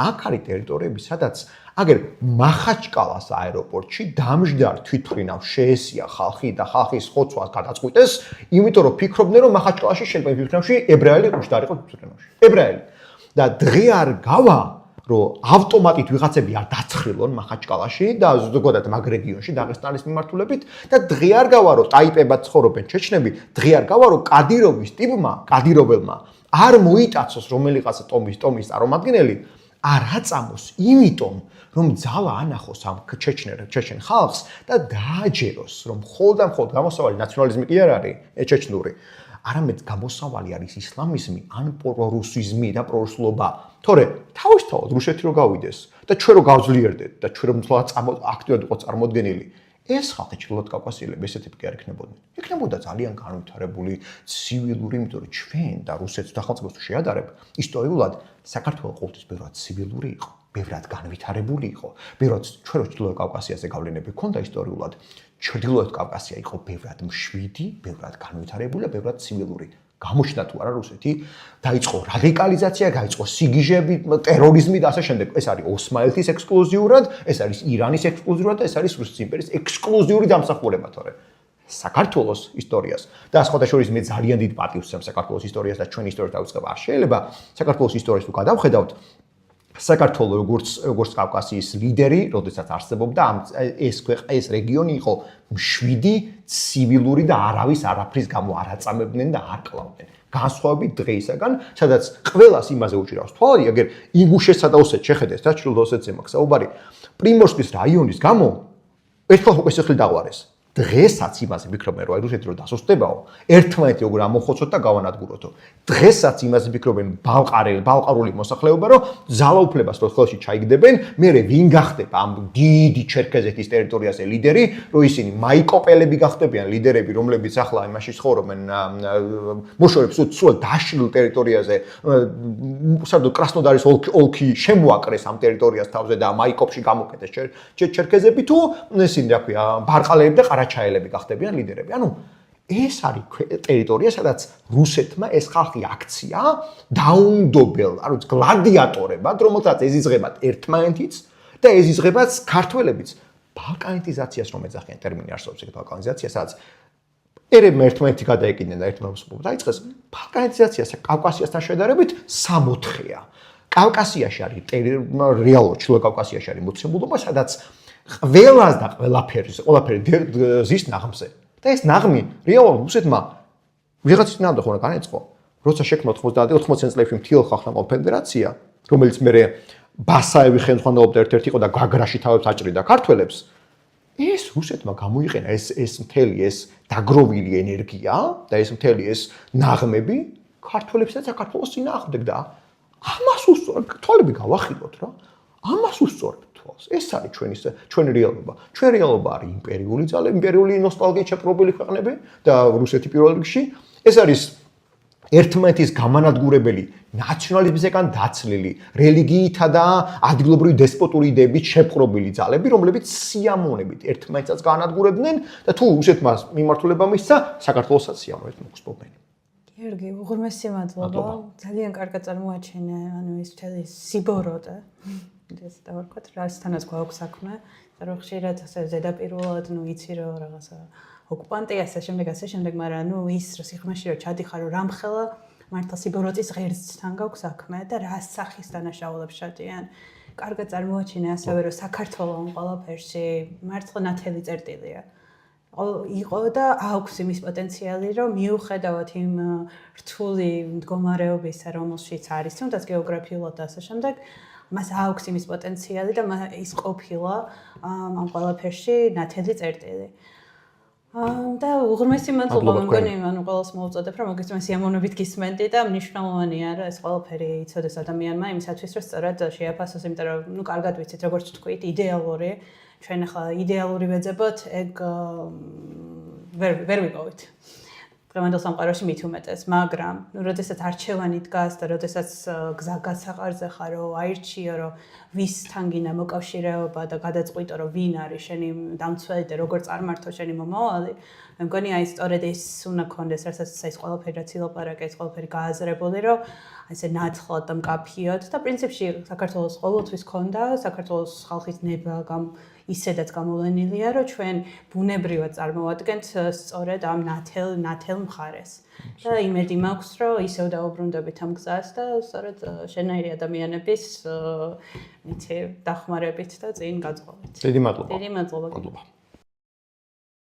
აქ არის ტერიტორიები, სადაც აგერ მახაჩკალას აეროპორტში დამждარ თვითმფრინავს შეესია ხალხი და ხალხის ხოცვა გადაწყვიტეს, იმიტომ რომ ფიქრობდნენ რომ მახაჩკალაში შეიძლება თვითმფრინავში ებრაელი მშვიდარიყო თვითმფრინავში. ებრაელი. და დღე არ გავა, რომ ავტომატით ვიღაცები არ დაცხრილონ მახაჩკალაში და ზოგადად მაგ რეგიონში დაღესტანის მიმართულებით და დღე არ გავა, რომ ტაიპებად ცხოვრობენ ჩეჩნები, დღე არ გავა, რომ კადიროვის ტიპმა, კადიროველმა არ მოიტაცოს რომელიღაცა ტომის წარმომადგენელი არ აწამოს, იმიტომ რომ ძალა ანახოს ამ ჩეჩენ ხალხს და დააჯეროს, რომ მხოლოდ გამოსავალი ნაციონალიზმი კი არ არის ჩეჩნური, არამედ გამოსავალი არის ისლამიზმი, ან პრორუსიზმი და პრორუსულობა. თორე თავისთავად რუსეთი რო გავიდეს და ჩვენ რო გავძლიერდეთ და ჩვენ რო აქტიურად იყო წარმოდგენილი, ეს ხალხი ჩრდილოეთ კავკასიელები ესეთი კი არ იქნებოდნენ. იქნებოდა ძალიან განვითარებული ცივილური, იმიტომ რომ ჩვენ და რუსეთს სახელმწიფოს შეადარებ, ისტორიულად საქართველო ყოველთვის ბევრად ცივილური იყო, ბევრად განვითარებული იყო, ბევრად ჩვენ რო ჩრდილოეთ კავკასიაზე გავლენები ჰქონდა ისტორიულად, ჩრდილოეთ კავკასია იყო ბევრად მშვიდი, ბევრად განვითარებული და ბევრად ცივილური. გამოჩნდა თუ არა რუსეთი, დაიწყო რადიკალიზაცია, გაიწყო სიგიჟები, ტერორიზმი და ასე შემდეგ. ეს არის ოსმალეთის ექსკლუზიურად, ეს არის ირანის ექსკლუზიურად და ეს არის რუსეთის იმპერიის ექსკლუზიური დამსახურება თორე. საქართველოს ისტორიას და სხვადასხვა მე ძალიან დიდ პატივს ვცემ საქართველოს ისტორიას და ჩვენი ისტორიას დავიწყებ არ შეიძლება საქართველოს ისტორიას თუ გადავხედავთ საქართველოს როგორც კავკასიის ლიდერი, როდესაც არსებობდა ეს რეგიონი იყო მშვიდი, ცივილური და არაფრის გამო არ აწამებდნენ და არ კლავდნენ. განსხვავებით დღეისაგან, სადაც ყველას იმაზე უჭირავს თვალი, აგერ ინგუშეთსა და ოსეთს შეხედეთ და ჩრდილო ოსეთზე მაქვს საუბარი. პრიმორსკის რაიონის გამო ერთხელ უკვე სიხლი დაღვარეს. დღესაც იმაზე ვფიქრობენ, რომ რუსეთი რო დასუსტებაო, ერთმანეთი როგორ ამოხოცოთ და გავანადგუროთო. დღესაც იმაზე ვფიქრობენ ბალყარული მოსახლეობა, რომ ძალაუფლებას რო ხელში ჩაიგდებენ, მერე ვინ გახდება ამ დიდი ჩერქეზეთის ტერიტორიაზე ლიდერი, რომ ისინი მაიკოპელები გახდებიან ლიდერები, რომლებიც ახლა იმაში ცხოვრობენ, მოშორებს სულ დაშლილ ტერიტორიაზე, სადაც კრასნოდარის ოლქი შემოაკრეს ამ ტერიტორიას თავზე და მაიკოპში გამოკეტეს ჩერქეზები თუ ისინი რა ქვია, ბარყალეები და ყარაჩაელები გახდებიან ლიდერები. ანუ ეს არის ტერიტორია, სადაც რუსეთმა ეს ხალხი აქცია დაუნდობელ, ანუ გლადიატორებად, რომელთაც ეზიზღებათ ერთმანეთიც და ეზიზღებათ ქართველებიც. ბალკანიზაციას რომ ეძახიან ტერმინი არსებობს ეგ ბალკანიზაცია, სადაც ერებმა ერთმანეთი გადაეკიდნენ და ერთმანეთს დაიწყეს. ბალკანიზაციას კავკასიასთან შედარებით 64-ია. კავკასიაში არის რეალურად ჩრდილო კავკასიაში არის მოცემულობა, სადაც ყველას და ყველაფერი ზის ნაღმზე. და ეს ნაღმი რეალურად რუსეთმა ვიღაცის ნამდვილად ხომ განეწყო. როცა შექმნა 80 წლებში მთელ ხალხთა ფედერაცია, რომელიც მერე ბასაევი ხელმძღვანელობდა ერთ-ერთი იყო და გაგრაში თავებს აჭრიდა ქართველებს. ეს რუსეთმა გამოიყენა ეს მთელი ეს დაგროვილი ენერგია და ეს მთელი ეს ნაღმები ქართველებს და საქართველოს წინააღმდეგ და ამას უსწორებთ, თვალები გავახილოთ რა. ამას უსწორებთ. ეს არის ჩვენი რეალობა. ჩვენი რეალობა არის იმპერიული ძალები, იმპერიული ნოსტალგიით შეპყრობილი ქვეყნები და რუსეთი პირველ რიგში. ეს არის ერთმანეთის გამანადგურებელი ნაციონალიზმისგან დაცლილი, რელიგიითა და ადგილობრივი დესპოტური იდეებით შეპყრობილი ძალები, რომლებიც სიამოვნებით ერთმანეთსაც განადგურებდნენ და თუ რუსეთმა მიმართულება მისცა, საქართველოსაც სიამოვნებით მოგსპობენ. გიორგი, უღრმესი მადლობა. ძალიან კარგად წარმოაჩენე, ანუ ეს მთელი სიბოროტე. ეს დავარქვათ, რასთანაც გვაქვს საქმე, რომ ხშირად ასე ზედაპირულად, იცი რომ რაღაცა ოკუპანტი ასე შემდეგ, მაგრამ ის სიღრმეში რომ ჩადიხარ, რომ რამხელა მართლა სიბოროტის ღერძთან გვაქვს საქმე და რა სახის დანაშაულებს შედიან. კარგად წარმოაჩინე ასევე რომ საქართველოს ყველაფერში მართლა ნათელი წერტილია. იყო და აქვს იმის პოტენციალი, რომ მიუხედავად იმ რთული მდგომარეობისა, რომელშიც არის, თუნდაც გეოგრაფიულად და ასე შემდეგ, მას აქვს იმის პოტენციალი და ის ყოფილა ამ ყველაფერში ნათელი წერტილი. და უღრმესი მადლობა მგონი, ყველას მოვუწოდებ, რომ მოგესმენ სიამოვნებით გისმენდი და მნიშვნელოვანია რა ეს ყველაფერი იცოდეს ადამიანმა იმისათვის, რომ სწორად შეაფასოს, იმიტომ რომ კარგად ვიცით, როგორც თქვით, იდეალური ჩვენ ახლა იდეალური ვეძებოთ, ეგ ვერ ვიპოვით. დღევანდელ სამყაროში მით უმეტეს, მაგრამ როდესაც არჩევანი დგას და როდესაც გზა გასაყარზე ხარ, რომ აირჩიო, რომ ვისთან გინდა მოკავშირეობა და გადაწყვიტო, რომ ვინ არის შენი დამცველი და როგორ წარმართო შენი მომავალი, მე მგონი აი სწორედ ეს უნდა გქონდეს, რასაც ეს ყველაფერი რაც ილაპარაკე, ეს ყველაფერი გააზრებული, რომ ესე ნაცხლად და მკაფიოდ და პრინციპში საქართველოს ყოველთვის ქონდა, საქართველოს ხალხის ნება ისედაც გამოვლენილია, რომ ჩვენ ბუნებრივად წარმოვადგენთ სწორედ ამ ნათელ მხარეს. და იმედი მაქვს, რომ ისევ დაუბრუნდებით ამ გზას და სწორედ შენაირი ადამიანების დახმარებით და წინ გაწყობით. დიდი მადლობა. დიდი მადლობა.